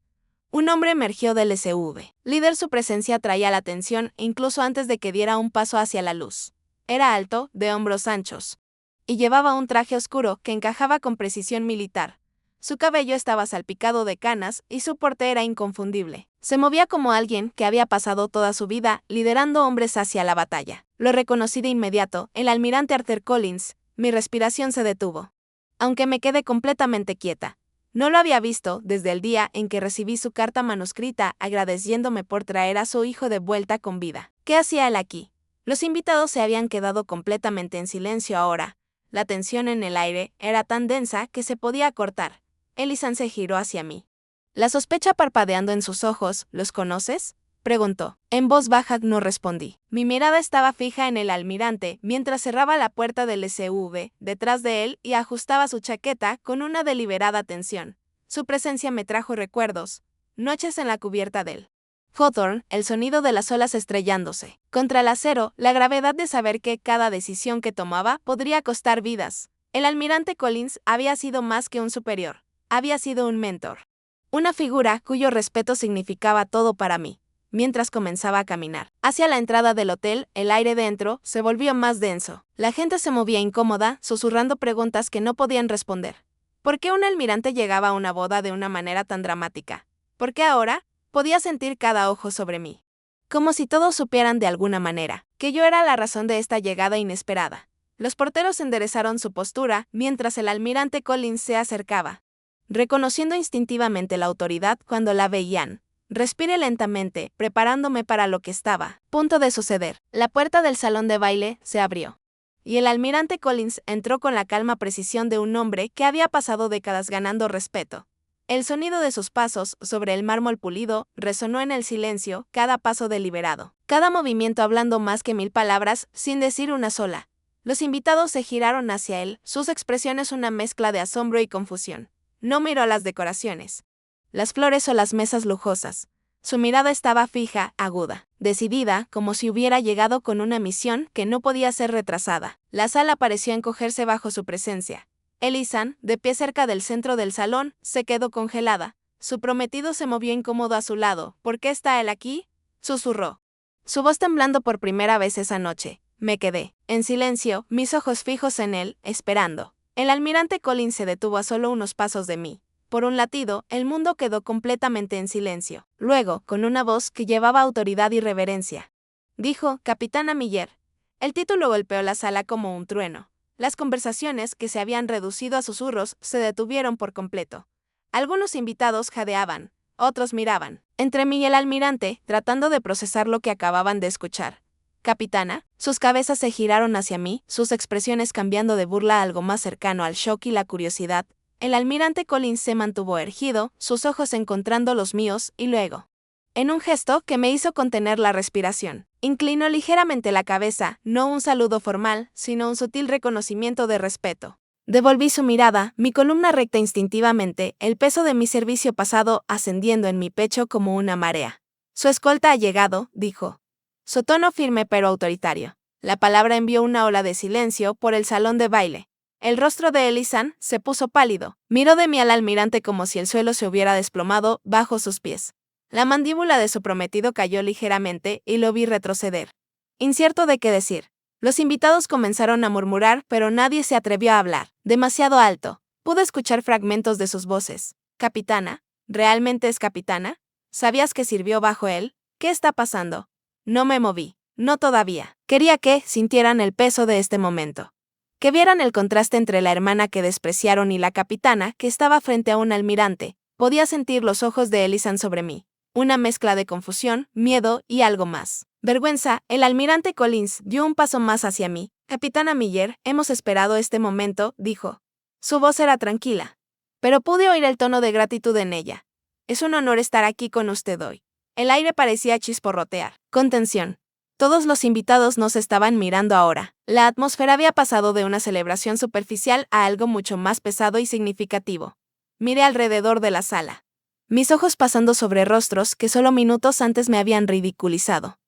Un hombre emergió del SUV. Líder, su presencia atraía la atención incluso antes de que diera un paso hacia la luz. Era alto, de hombros anchos, y llevaba un traje oscuro que encajaba con precisión militar. Su cabello estaba salpicado de canas y su porte era inconfundible. Se movía como alguien que había pasado toda su vida liderando hombres hacia la batalla. Lo reconocí de inmediato, el almirante Arthur Collins. Mi respiración se detuvo, aunque me quedé completamente quieta. No lo había visto desde el día en que recibí su carta manuscrita agradeciéndome por traer a su hijo de vuelta con vida. ¿Qué hacía él aquí? Los invitados se habían quedado completamente en silencio ahora. La tensión en el aire era tan densa que se podía cortar. Elisan se giró hacia mí. La sospecha parpadeando en sus ojos. ¿Los conoces?, preguntó. En voz baja no respondí. Mi mirada estaba fija en el almirante mientras cerraba la puerta del SUV detrás de él y ajustaba su chaqueta con una deliberada tensión. Su presencia me trajo recuerdos. Noches en la cubierta del Hawthorne, el sonido de las olas estrellándose contra el acero, la gravedad de saber que cada decisión que tomaba podría costar vidas. El almirante Collins había sido más que un superior. Había sido un mentor. Una figura cuyo respeto significaba todo para mí. Mientras comenzaba a caminar hacia la entrada del hotel, el aire dentro se volvió más denso. La gente se movía incómoda, susurrando preguntas que no podían responder. ¿Por qué un almirante llegaba a una boda de una manera tan dramática? ¿Por qué ahora? Podía sentir cada ojo sobre mí. Como si todos supieran de alguna manera que yo era la razón de esta llegada inesperada. Los porteros enderezaron su postura mientras el almirante Collins se acercaba, reconociendo instintivamente la autoridad cuando la veían. Respiré lentamente, preparándome para lo que estaba a punto de suceder. La puerta del salón de baile se abrió. Y el almirante Collins entró con la calma precisión de un hombre que había pasado décadas ganando respeto. El sonido de sus pasos sobre el mármol pulido resonó en el silencio, cada paso deliberado, cada movimiento hablando más que 1000 palabras, sin decir una sola. Los invitados se giraron hacia él, sus expresiones una mezcla de asombro y confusión. No miró las decoraciones, las flores o las mesas lujosas. Su mirada estaba fija, aguda, decidida, como si hubiera llegado con una misión que no podía ser retrasada. La sala pareció encogerse bajo su presencia. Elisan, de pie cerca del centro del salón, se quedó congelada. Su prometido se movió incómodo a su lado. ¿Por qué está él aquí?, susurró. Su voz temblando por primera vez esa noche. Me quedé, en silencio, mis ojos fijos en él, esperando. El almirante Collins se detuvo a solo unos pasos de mí. Por un latido, el mundo quedó completamente en silencio. Luego, con una voz que llevaba autoridad y reverencia, dijo: Capitana Miller. El título golpeó la sala como un trueno. Las conversaciones, que se habían reducido a susurros, se detuvieron por completo. Algunos invitados jadeaban, otros miraban entre mí y el almirante, tratando de procesar lo que acababan de escuchar. Capitana, sus cabezas se giraron hacia mí, sus expresiones cambiando de burla a algo más cercano al shock y la curiosidad. El almirante Collins se mantuvo erguido, sus ojos encontrando los míos, y luego, en un gesto que me hizo contener la respiración, inclinó ligeramente la cabeza, no un saludo formal, sino un sutil reconocimiento de respeto. Devolví su mirada, mi columna recta instintivamente, el peso de mi servicio pasado ascendiendo en mi pecho como una marea. Su escolta ha llegado, dijo. Su tono firme pero autoritario. La palabra envió una ola de silencio por el salón de baile. El rostro de Elisan se puso pálido. Miró de mí al almirante como si el suelo se hubiera desplomado bajo sus pies. La mandíbula de su prometido cayó ligeramente y lo vi retroceder. Incierto de qué decir. Los invitados comenzaron a murmurar, pero nadie se atrevió a hablar. Demasiado alto. Pude escuchar fragmentos de sus voces. Capitana, ¿realmente es capitana? ¿Sabías que sirvió bajo él? ¿Qué está pasando? No me moví. No todavía. Quería que sintieran el peso de este momento. Que vieran el contraste entre la hermana que despreciaron y la capitana que estaba frente a un almirante. Podía sentir los ojos de Elisan sobre mí. Una mezcla de confusión, miedo y algo más. Vergüenza. El almirante Collins dio un paso más hacia mí. Capitana Miller, hemos esperado este momento, dijo. Su voz era tranquila, pero pude oír el tono de gratitud en ella. Es un honor estar aquí con usted hoy. El aire parecía chisporrotear. Con tensión. Todos los invitados nos estaban mirando ahora. La atmósfera había pasado de una celebración superficial a algo mucho más pesado y significativo. Miré alrededor de la sala, mis ojos pasando sobre rostros que solo minutos antes me habían ridiculizado.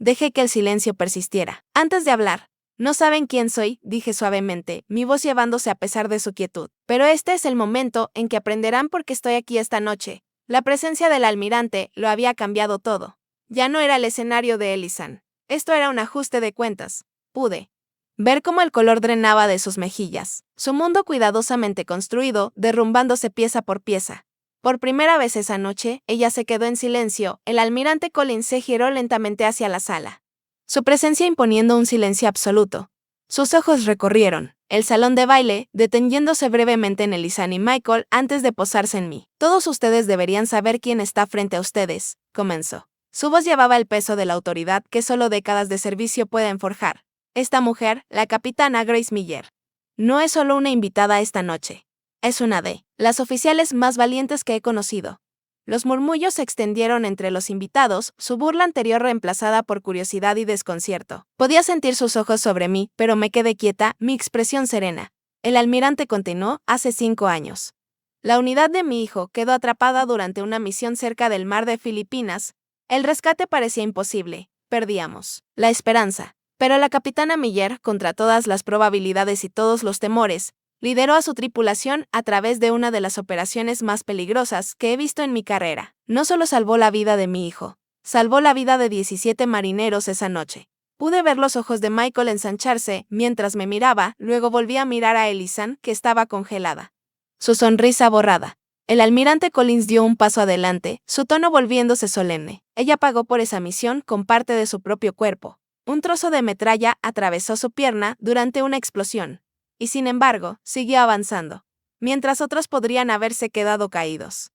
Dejé que el silencio persistiera. Antes de hablar, no saben quién soy, dije suavemente, mi voz llevándose a pesar de su quietud. Pero este es el momento en que aprenderán por qué estoy aquí esta noche. La presencia del almirante lo había cambiado todo. Ya no era el escenario de Elisan. Esto era un ajuste de cuentas. Pude ver cómo el color drenaba de sus mejillas, su mundo cuidadosamente construido, derrumbándose pieza por pieza. Por primera vez esa noche, ella se quedó en silencio. El almirante Collins se giró lentamente hacia la sala, su presencia imponiendo un silencio absoluto. Sus ojos recorrieron el salón de baile, deteniéndose brevemente en Elisan y Michael antes de posarse en mí. Todos ustedes deberían saber quién está frente a ustedes, comenzó. Su voz llevaba el peso de la autoridad que solo décadas de servicio pueden forjar. Esta mujer, la capitana Grace Miller, no es solo una invitada esta noche. Es una de las oficiales más valientes que he conocido. Los murmullos se extendieron entre los invitados, su burla anterior reemplazada por curiosidad y desconcierto. Podía sentir sus ojos sobre mí, pero me quedé quieta, mi expresión serena. El almirante continuó: hace 5 años. La unidad de mi hijo quedó atrapada durante una misión cerca del mar de Filipinas. El rescate parecía imposible. Perdíamos la esperanza. Pero la capitana Miller, contra todas las probabilidades y todos los temores, lideró a su tripulación a través de una de las operaciones más peligrosas que he visto en mi carrera. No solo salvó la vida de mi hijo, salvó la vida de 17 marineros esa noche. Pude ver los ojos de Michael ensancharse mientras me miraba, luego volví a mirar a Elisan, que estaba congelada. Su sonrisa borrada. El almirante Collins dio un paso adelante, su tono volviéndose solemne. Ella pagó por esa misión con parte de su propio cuerpo. Un trozo de metralla atravesó su pierna durante una explosión. Y sin embargo, siguió avanzando, mientras otros podrían haberse quedado caídos.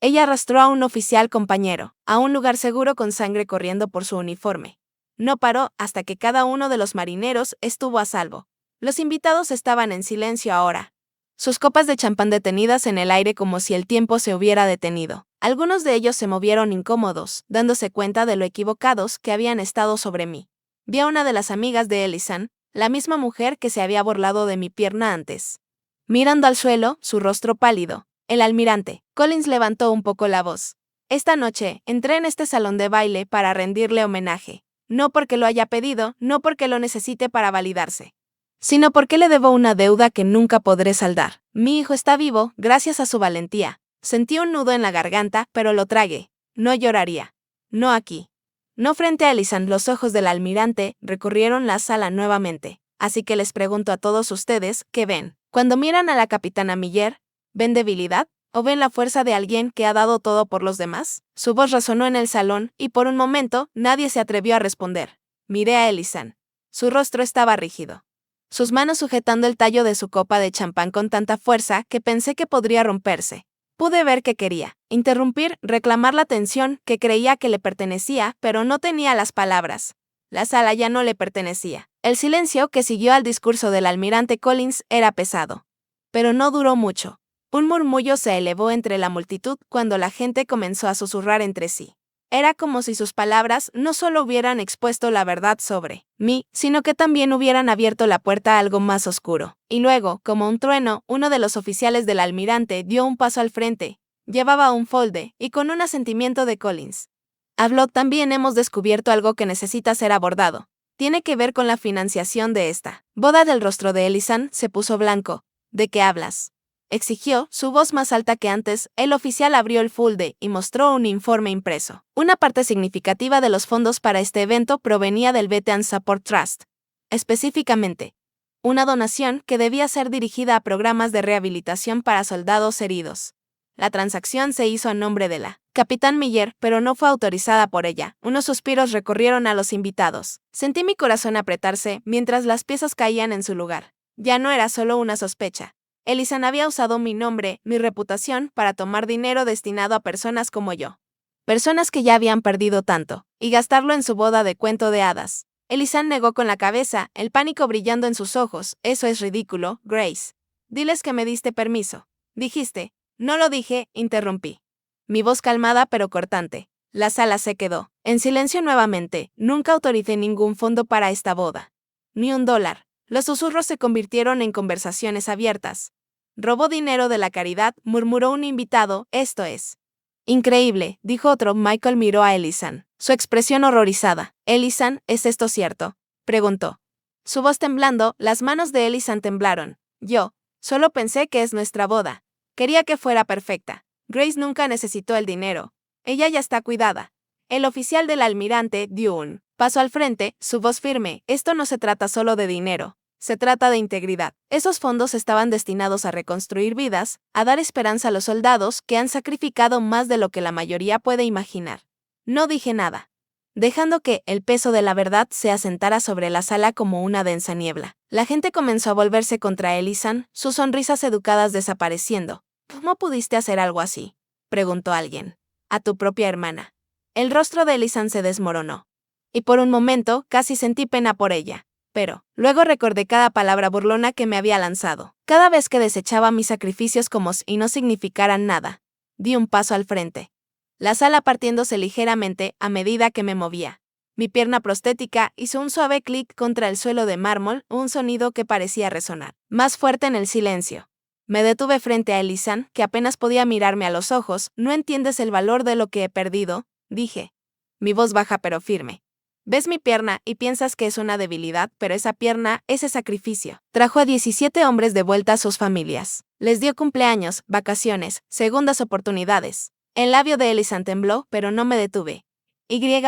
Ella arrastró a un oficial compañero, a un lugar seguro con sangre corriendo por su uniforme. No paró hasta que cada uno de los marineros estuvo a salvo. Los invitados estaban en silencio ahora, sus copas de champán detenidas en el aire como si el tiempo se hubiera detenido. Algunos de ellos se movieron incómodos, dándose cuenta de lo equivocados que habían estado sobre mí. Vi a una de las amigas de Ellison, la misma mujer que se había burlado de mi pierna antes. Mirando al suelo, su rostro pálido. El almirante. Collins levantó un poco la voz. Esta noche, entré en este salón de baile para rendirle homenaje. No porque lo haya pedido, no porque lo necesite para validarse, sino porque le debo una deuda que nunca podré saldar. Mi hijo está vivo, gracias a su valentía. Sentí un nudo en la garganta, pero lo tragué. No lloraría. No aquí. No frente a Ellison. Los ojos del almirante recorrieron la sala nuevamente. Así que les pregunto a todos ustedes, ¿qué ven? Cuando miran a la capitana Miller, ¿ven debilidad? ¿O ven la fuerza de alguien que ha dado todo por los demás? Su voz resonó en el salón, y por un momento, nadie se atrevió a responder. Miré a Ellison. Su rostro estaba rígido, sus manos sujetando el tallo de su copa de champán con tanta fuerza que pensé que podría romperse. Pude ver que quería interrumpir, reclamar la atención que creía que le pertenecía, pero no tenía las palabras. La sala ya no le pertenecía. El silencio que siguió al discurso del almirante Collins era pesado. Pero no duró mucho. Un murmullo se elevó entre la multitud cuando la gente comenzó a susurrar entre sí. Era como si sus palabras no solo hubieran expuesto la verdad sobre mí, sino que también hubieran abierto la puerta a algo más oscuro. Y luego, como un trueno, uno de los oficiales del almirante dio un paso al frente. Llevaba un folde, y con un asentimiento de Collins. Habló: también hemos descubierto algo que necesita ser abordado. Tiene que ver con la financiación de esta boda. Del rostro de Ellison se puso blanco. ¿De qué hablas?, exigió, su voz más alta que antes. El oficial abrió el folde y mostró un informe impreso. Una parte significativa de los fondos para este evento provenía del Veteran Support Trust. Específicamente, una donación que debía ser dirigida a programas de rehabilitación para soldados heridos. La transacción se hizo a nombre de la capitán Miller, pero no fue autorizada por ella. Unos suspiros recorrieron a los invitados. Sentí mi corazón apretarse mientras las piezas caían en su lugar. Ya no era solo una sospecha. Ellison había usado mi nombre, mi reputación, para tomar dinero destinado a personas como yo. Personas que ya habían perdido tanto, y gastarlo en su boda de cuento de hadas. Ellison negó con la cabeza, el pánico brillando en sus ojos. Eso es ridículo, Grace. Diles que me diste permiso. Dijiste. No lo dije, interrumpí. Mi voz calmada pero cortante. La sala se quedó en silencio nuevamente. Nunca autoricé ningún fondo para esta boda. Ni $1. Los susurros se convirtieron en conversaciones abiertas. Robó dinero de la caridad, murmuró un invitado. Esto es increíble, dijo otro. Michael miró a Ellison, su expresión horrorizada. Ellison, ¿es esto cierto?, preguntó. Su voz temblando, las manos de Ellison temblaron. Yo solo pensé que es nuestra boda. Quería que fuera perfecta. Grace nunca necesitó el dinero. Ella ya está cuidada. El oficial del almirante dio un paso al frente, su voz firme. Esto no se trata solo de dinero. Se trata de integridad. Esos fondos estaban destinados a reconstruir vidas, a dar esperanza a los soldados que han sacrificado más de lo que la mayoría puede imaginar. No dije nada, dejando que el peso de la verdad se asentara sobre la sala como una densa niebla. La gente comenzó a volverse contra Ellison, sus sonrisas educadas desapareciendo. ¿Cómo pudiste hacer algo así?, preguntó alguien. A tu propia hermana. El rostro de Ellison se desmoronó. Y por un momento casi sentí pena por ella. Pero luego recordé cada palabra burlona que me había lanzado. Cada vez que desechaba mis sacrificios como si no significaran nada. Di un paso al frente, la sala partiéndose ligeramente a medida que me movía. Mi pierna prostética hizo un suave clic contra el suelo de mármol, un sonido que parecía resonar más fuerte en el silencio. Me detuve frente a Ellison, que apenas podía mirarme a los ojos. ¿No entiendes el valor de lo que he perdido?, dije. Mi voz baja pero firme. Ves mi pierna y piensas que es una debilidad, pero esa pierna, ese sacrificio, trajo a 17 hombres de vuelta a sus familias. Les dio cumpleaños, vacaciones, segundas oportunidades. El labio de Ellison tembló, pero no me detuve.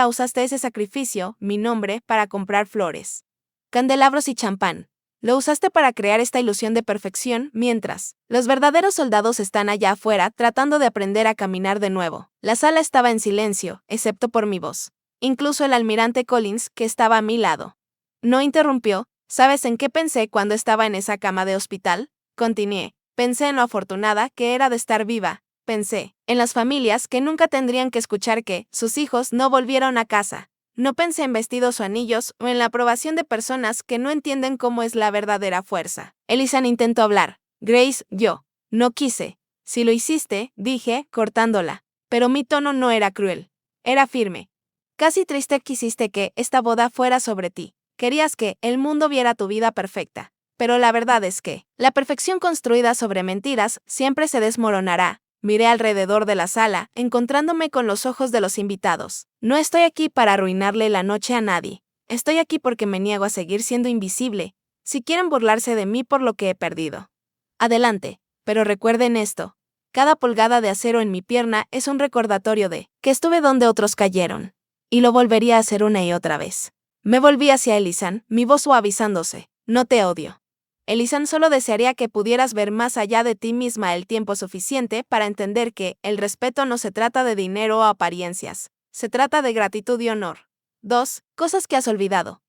Usaste ese sacrificio, mi nombre, para comprar flores, candelabros y champán. Lo usaste para crear esta ilusión de perfección, mientras los verdaderos soldados están allá afuera tratando de aprender a caminar de nuevo. La sala estaba en silencio, excepto por mi voz. Incluso el almirante Collins, que estaba a mi lado, no interrumpió. ¿Sabes en qué pensé cuando estaba en esa cama de hospital?, continué. Pensé en lo afortunada que era de estar viva. pensé, en las familias que nunca tendrían que escuchar que sus hijos no volvieron a casa. No pensé en vestidos o anillos o en la aprobación de personas que no entienden cómo es la verdadera fuerza. Elisan intentó hablar. Grace, yo. No quise. Si lo hiciste, dije, cortándola. Pero mi tono no era cruel. Era firme. Casi triste quisiste que esta boda fuera sobre ti. Querías que el mundo viera tu vida perfecta. Pero la verdad es que la perfección construida sobre mentiras siempre se desmoronará. Miré alrededor de la sala, encontrándome con los ojos de los invitados. No estoy aquí para arruinarle la noche a nadie. Estoy aquí porque me niego a seguir siendo invisible. Si quieren burlarse de mí por lo que he perdido, adelante, pero recuerden esto. Cada pulgada de acero en mi pierna es un recordatorio de que estuve donde otros cayeron. Y lo volvería a hacer una y otra vez. Me volví hacia Elisan, mi voz suavizándose. No te odio. Elisan, solo desearía que pudieras ver más allá de ti misma el tiempo suficiente para entender que el respeto no se trata de dinero o apariencias. Se trata de gratitud y honor. 2. Cosas que has olvidado.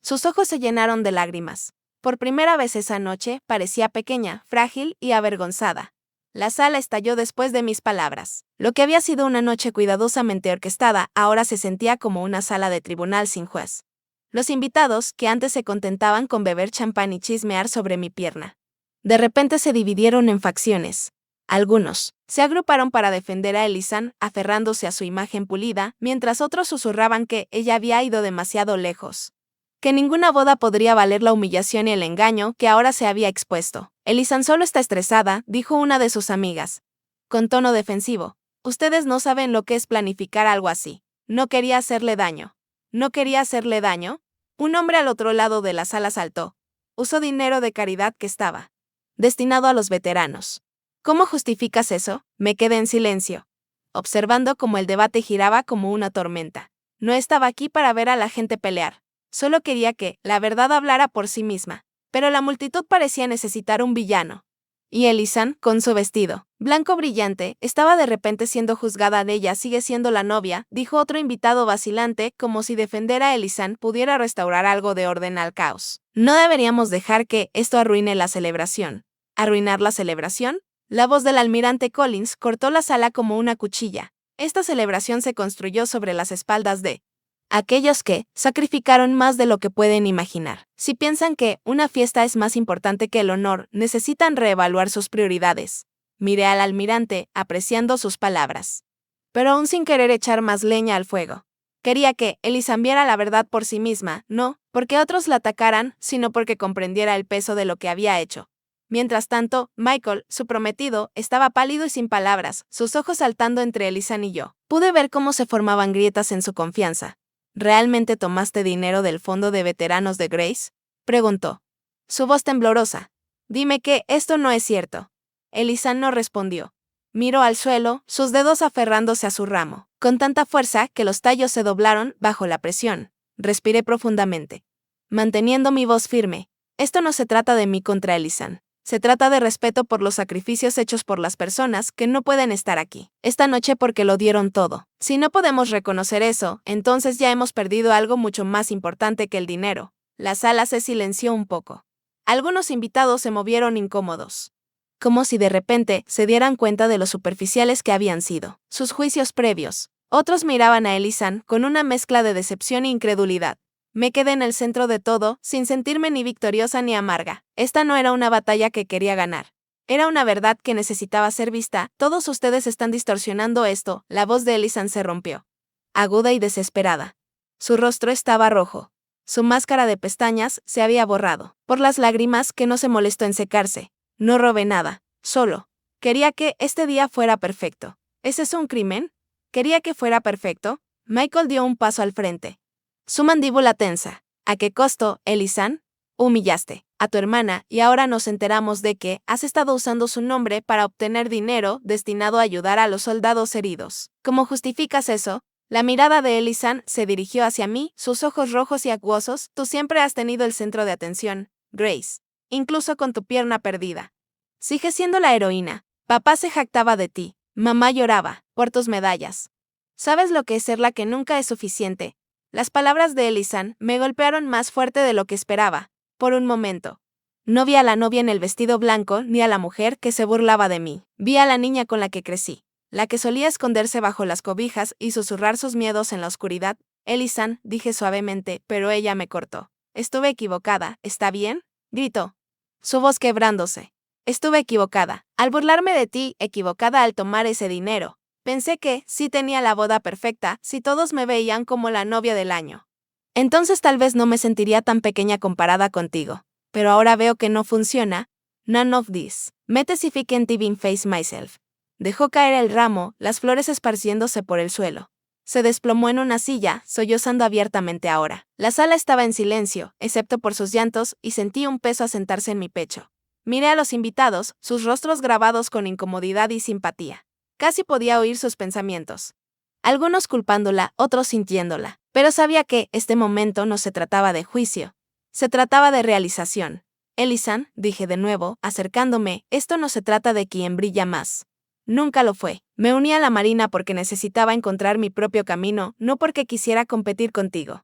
Sus ojos se llenaron de lágrimas. Por primera vez esa noche, parecía pequeña, frágil y avergonzada. La sala estalló después de mis palabras. Lo que había sido una noche cuidadosamente orquestada ahora se sentía como una sala de tribunal sin juez. Los invitados, que antes se contentaban con beber champán y chismear sobre mi pierna, de repente se dividieron en facciones. Algunos se agruparon para defender a Elisan, aferrándose a su imagen pulida, mientras otros susurraban que ella había ido demasiado lejos. Que ninguna boda podría valer la humillación y el engaño que ahora se había expuesto. Elisan solo está estresada, dijo una de sus amigas, con tono defensivo. Ustedes no saben lo que es planificar algo así. No quería hacerle daño. ¿No quería hacerle daño? Un hombre al otro lado de la sala saltó. Usó dinero de caridad que estaba destinado a los veteranos. ¿Cómo justificas eso? Me quedé en silencio, observando cómo el debate giraba como una tormenta. No estaba aquí para ver a la gente pelear. Solo quería que la verdad hablara por sí misma. Pero la multitud parecía necesitar un villano. Y Elisan, con su vestido blanco brillante, estaba de repente siendo juzgada. De ella sigue siendo la novia, dijo otro invitado vacilante, como si defender a Elisan pudiera restaurar algo de orden al caos. No deberíamos dejar que esto arruine la celebración. ¿Arruinar la celebración? La voz del almirante Collins cortó la sala como una cuchilla. Esta celebración se construyó sobre las espaldas de aquellos que sacrificaron más de lo que pueden imaginar. Si piensan que una fiesta es más importante que el honor, necesitan reevaluar sus prioridades. Miré al almirante, apreciando sus palabras, pero aún sin querer echar más leña al fuego. Quería que Elisan viera la verdad por sí misma, no porque otros la atacaran, sino porque comprendiera el peso de lo que había hecho. Mientras tanto, Michael, su prometido, estaba pálido y sin palabras, sus ojos saltando entre Elisan y yo. Pude ver cómo se formaban grietas en su confianza. ¿Realmente tomaste dinero del fondo de veteranos de Grace? Preguntó. Su voz temblorosa. Dime que esto no es cierto. Elisan no respondió. Miró al suelo, sus dedos aferrándose a su ramo, con tanta fuerza que los tallos se doblaron bajo la presión. Respiré profundamente, manteniendo mi voz firme. Esto no se trata de mí contra Elisan. Se trata de respeto por los sacrificios hechos por las personas que no pueden estar aquí esta noche porque lo dieron todo. Si no podemos reconocer eso, entonces ya hemos perdido algo mucho más importante que el dinero. La sala se silenció un poco. Algunos invitados se movieron incómodos, como si de repente se dieran cuenta de lo superficiales que habían sido sus juicios previos. Otros miraban a Elisan con una mezcla de decepción e incredulidad. Me quedé en el centro de todo, sin sentirme ni victoriosa ni amarga. Esta no era una batalla que quería ganar. Era una verdad que necesitaba ser vista. Todos ustedes están distorsionando esto. La voz de Elisan se rompió, aguda y desesperada. Su rostro estaba rojo. Su máscara de pestañas se había borrado por las lágrimas que no se molestó en secarse. No robé nada, solo quería que este día fuera perfecto. ¿Es eso un crimen? ¿Quería que fuera perfecto? Michael dio un paso al frente, su mandíbula tensa. ¿A qué costo, Elisan? Humillaste a tu hermana y ahora nos enteramos de que has estado usando su nombre para obtener dinero destinado a ayudar a los soldados heridos. ¿Cómo justificas eso? La mirada de Elisan se dirigió hacia mí, sus ojos rojos y acuosos. Tú siempre has tenido el centro de atención, Grace, incluso con tu pierna perdida. Sigues siendo la heroína. Papá se jactaba de ti, mamá lloraba por tus medallas. ¿Sabes lo que es ser la que nunca es suficiente? Las palabras de Elisan me golpearon más fuerte de lo que esperaba. Por un momento, no vi a la novia en el vestido blanco ni a la mujer que se burlaba de mí. Vi a la niña con la que crecí. la que solía esconderse bajo las cobijas y susurrar sus miedos en la oscuridad. Ellie-san, dije suavemente, pero ella me cortó. Estuve equivocada, ¿está bien? Gritó, su voz quebrándose. Estuve equivocada. Al burlarme de ti, equivocada al tomar ese dinero. Pensé que, sí tenía la boda perfecta, si todos me veían como la novia del año. Entonces tal vez no me sentiría tan pequeña comparada contigo. Pero ahora veo que no funciona. None of this. Mete si fi can't even face myself. Dejó caer el ramo, las flores esparciéndose por el suelo. Se desplomó en una silla, sollozando abiertamente ahora. La sala estaba en silencio, excepto por sus llantos, y sentí un peso asentarse en mi pecho. Miré a los invitados, sus rostros grabados con incomodidad y simpatía. Casi podía oír sus pensamientos. Algunos culpándola, otros sintiéndola. Pero sabía que, este momento no se trataba de juicio. Se trataba de realización. Ellie-san, dije de nuevo, acercándome, esto no se trata de quién brilla más. Nunca lo fue. Me uní a la Marina porque necesitaba encontrar mi propio camino, no porque quisiera competir contigo.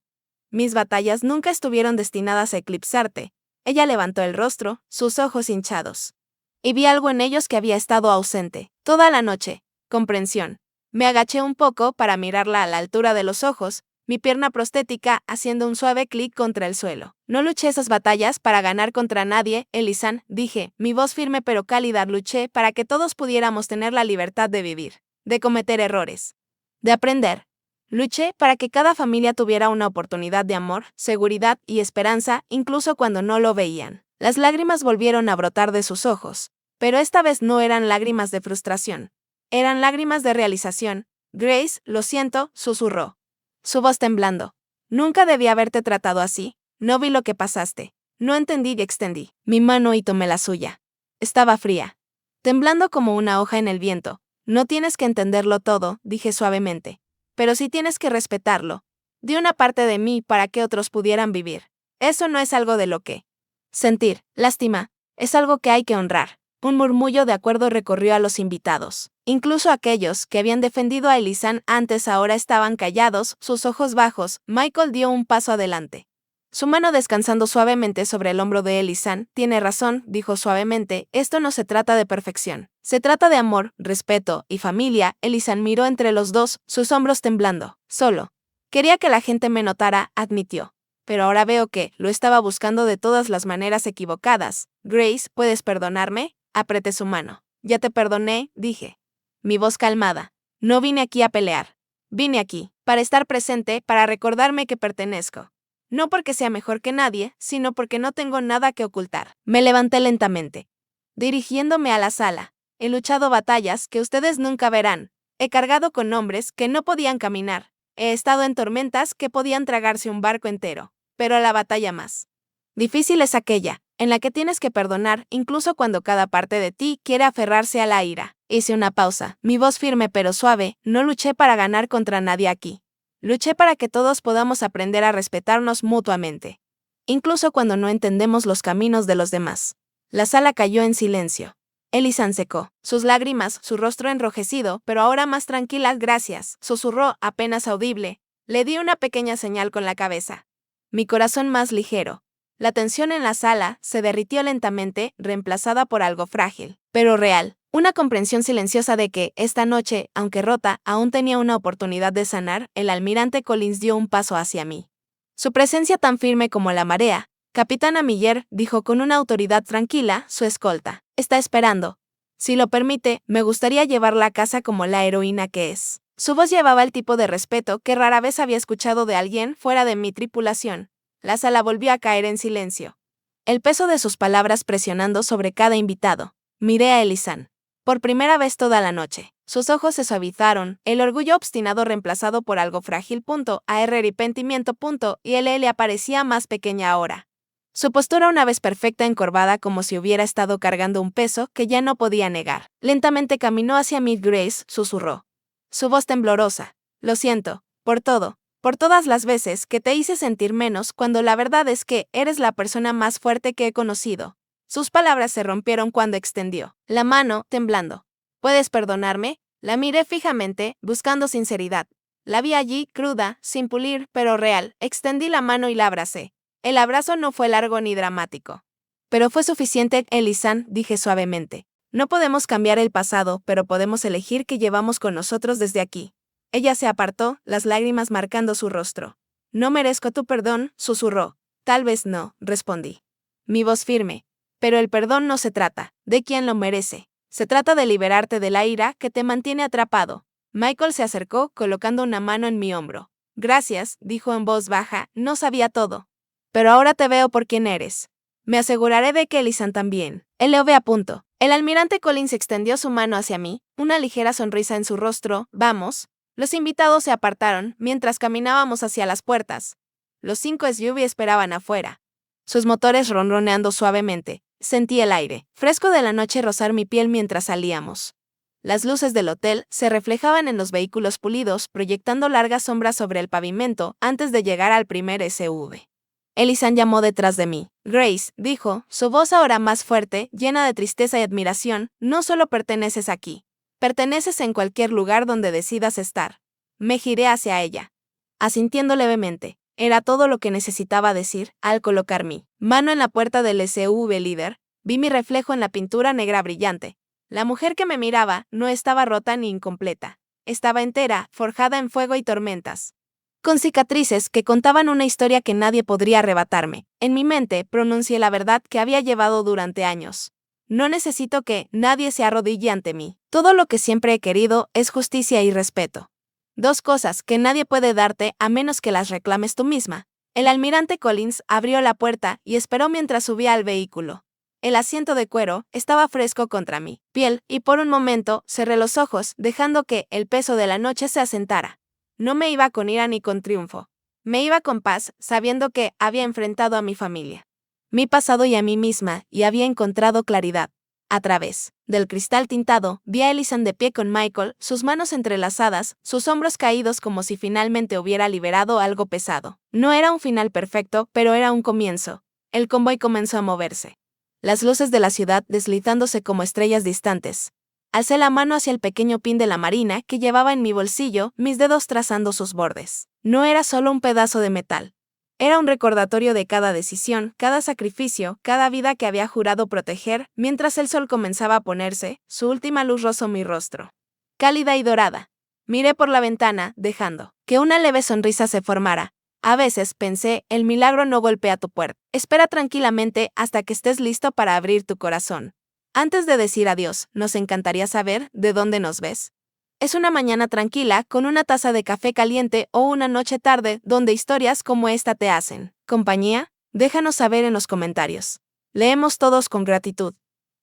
Mis batallas nunca estuvieron destinadas a eclipsarte. Ella levantó el rostro, sus ojos hinchados. Y vi algo en ellos que había estado ausente. Toda la noche. Comprensión. Me agaché un poco para mirarla a la altura de los ojos, mi pierna prostética haciendo un suave clic contra el suelo. No luché esas batallas para ganar contra nadie, Ellie-san, dije, mi voz firme pero cálida. Luché para que todos pudiéramos tener la libertad de vivir, de cometer errores, de aprender. Luché para que cada familia tuviera una oportunidad de amor, seguridad y esperanza, incluso cuando no lo veían. Las lágrimas volvieron a brotar de sus ojos, pero esta vez no eran lágrimas de frustración. Eran lágrimas de realización. Grace, lo siento, susurró. Su voz temblando. Nunca debí haberte tratado así. No vi lo que pasaste. No entendí y extendí mi mano y tomé la suya. Estaba fría, temblando como una hoja en el viento. No tienes que entenderlo todo, dije suavemente. Pero sí tienes que respetarlo. Di una parte de mí para que otros pudieran vivir. Eso no es algo de lo que sentir, lástima, es algo que hay que honrar. Un murmullo de acuerdo recorrió a los invitados. Incluso aquellos que habían defendido a Ellie-san antes ahora estaban callados, sus ojos bajos. Michael dio un paso adelante. Su mano descansando suavemente sobre el hombro de Ellie-san. Tiene razón, dijo suavemente, esto no se trata de perfección. Se trata de amor, respeto y familia. Ellie-san miró entre los dos, sus hombros temblando. Solo quería que la gente me notara, admitió. Pero ahora veo que lo estaba buscando de todas las maneras equivocadas. Grace, ¿puedes perdonarme? Apreté su mano. Ya te perdoné, dije. Mi voz calmada. No vine aquí a pelear. Vine aquí, para estar presente, para recordarme que pertenezco. No porque sea mejor que nadie, sino porque no tengo nada que ocultar. Me levanté lentamente, dirigiéndome a la sala. He luchado batallas que ustedes nunca verán. He cargado con hombres que no podían caminar. He estado en tormentas que podían tragarse un barco entero. Pero la batalla más difícil es aquella, en la que tienes que perdonar incluso cuando cada parte de ti quiere aferrarse a la ira. Hice una pausa, mi voz firme pero suave, no luché para ganar contra nadie aquí. Luché para que todos podamos aprender a respetarnos mutuamente, incluso cuando no entendemos los caminos de los demás. La sala cayó en silencio. Ellie-san secó sus lágrimas, su rostro enrojecido, pero ahora más tranquila. Gracias, susurró, apenas audible. Le di una pequeña señal con la cabeza. Mi corazón más ligero. La tensión en la sala se derritió lentamente, reemplazada por algo frágil, pero real. Una comprensión silenciosa de que, esta noche, aunque rota, aún tenía una oportunidad de sanar. El almirante Collins dio un paso hacia mí. Su presencia tan firme como la marea. Capitana Miller, dijo con una autoridad tranquila, su escolta. Está esperando. Si lo permite, me gustaría llevarla a casa como la heroína que es. Su voz llevaba el tipo de respeto que rara vez había escuchado de alguien fuera de mi tripulación. La sala volvió a caer en silencio. El peso de sus palabras presionando sobre cada invitado. Miré a Ellie-san. Por primera vez toda la noche. Sus ojos se suavizaron, el orgullo obstinado reemplazado por algo frágil. Arrepentimiento. Y el aparecía más pequeña ahora. Su postura una vez perfecta encorvada como si hubiera estado cargando un peso que ya no podía negar. Lentamente caminó hacia mí. Grace, susurró. Su voz temblorosa. Lo siento, por todo. Por todas las veces que te hice sentir menos cuando la verdad es que eres la persona más fuerte que he conocido. Sus palabras se rompieron cuando extendió la mano, temblando. ¿Puedes perdonarme? La miré fijamente, buscando sinceridad. La vi allí, cruda, sin pulir, pero real. Extendí la mano y la abracé. El abrazo no fue largo ni dramático. Pero fue suficiente, Ellie-san, dije suavemente. No podemos cambiar el pasado, pero podemos elegir qué llevamos con nosotros desde aquí. Ella se apartó, las lágrimas marcando su rostro. No merezco tu perdón, susurró. Tal vez no, respondí. Mi voz firme. Pero el perdón no se trata de quién lo merece. Se trata de liberarte de la ira que te mantiene atrapado. Michael se acercó, colocando una mano en mi hombro. Gracias, dijo en voz baja, no sabía todo. Pero ahora te veo por quién eres. Me aseguraré de que Elisan también. LOV a punto. El almirante Collins extendió su mano hacia mí, una ligera sonrisa en su rostro. Vamos. Los invitados se apartaron mientras caminábamos hacia las puertas. Los 5 SUV esperaban afuera, sus motores ronroneando suavemente. Sentí el aire fresco de la noche rozar mi piel mientras salíamos. Las luces del hotel se reflejaban en los vehículos pulidos, proyectando largas sombras sobre el pavimento antes de llegar al primer SUV. Elisan llamó detrás de mí. Grace, dijo, su voz ahora más fuerte, llena de tristeza y admiración, no solo perteneces aquí. Perteneces en cualquier lugar donde decidas estar. Me giré hacia ella, asintiendo levemente. Era todo lo que necesitaba decir. Al colocar mi mano en la puerta del SUV líder, vi mi reflejo en la pintura negra brillante. La mujer que me miraba no estaba rota ni incompleta. Estaba entera, forjada en fuego y tormentas, con cicatrices que contaban una historia que nadie podría arrebatarme. En mi mente pronuncié la verdad que había llevado durante años. No necesito que nadie se arrodille ante mí. Todo lo que siempre he querido es justicia y respeto. 2 cosas que nadie puede darte a menos que las reclames tú misma. El almirante Collins abrió la puerta y esperó mientras subía al vehículo. El asiento de cuero estaba fresco contra mi piel y por un momento cerré los ojos, dejando que el peso de la noche se asentara. No me iba con ira ni con triunfo. Me iba con paz, sabiendo que había enfrentado a mi familia, mi pasado y a mí misma, y había encontrado claridad. A través del cristal tintado, vi a Elisan de pie con Michael, sus manos entrelazadas, sus hombros caídos como si finalmente hubiera liberado algo pesado. No era un final perfecto, pero era un comienzo. El convoy comenzó a moverse, las luces de la ciudad deslizándose como estrellas distantes. Alcé la mano hacia el pequeño pin de la marina que llevaba en mi bolsillo, mis dedos trazando sus bordes. No era solo un pedazo de metal. Era un recordatorio de cada decisión, cada sacrificio, cada vida que había jurado proteger. Mientras el sol comenzaba a ponerse, su última luz rozó mi rostro, cálida y dorada. Miré por la ventana, dejando que una leve sonrisa se formara. A veces pensé, el milagro no golpea tu puerta. Espera tranquilamente hasta que estés listo para abrir tu corazón. Antes de decir adiós, nos encantaría saber de dónde nos ves. Es una mañana tranquila con una taza de café caliente o una noche tarde donde historias como esta te hacen compañía. Déjanos saber en los comentarios. Leemos todos con gratitud.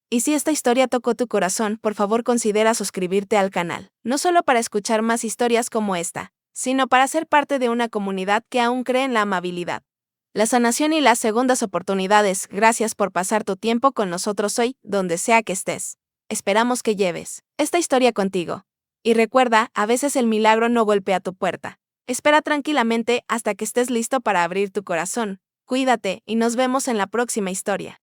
Y si esta historia tocó tu corazón, por favor considera suscribirte al canal, no solo para escuchar más historias como esta, sino para ser parte de una comunidad que aún cree en la amabilidad, la sanación y las segundas oportunidades. Gracias por pasar tu tiempo con nosotros hoy, donde sea que estés. Esperamos que lleves esta historia contigo. Y recuerda, a veces el milagro no golpea tu puerta. Espera tranquilamente hasta que estés listo para abrir tu corazón. Cuídate y nos vemos en la próxima historia.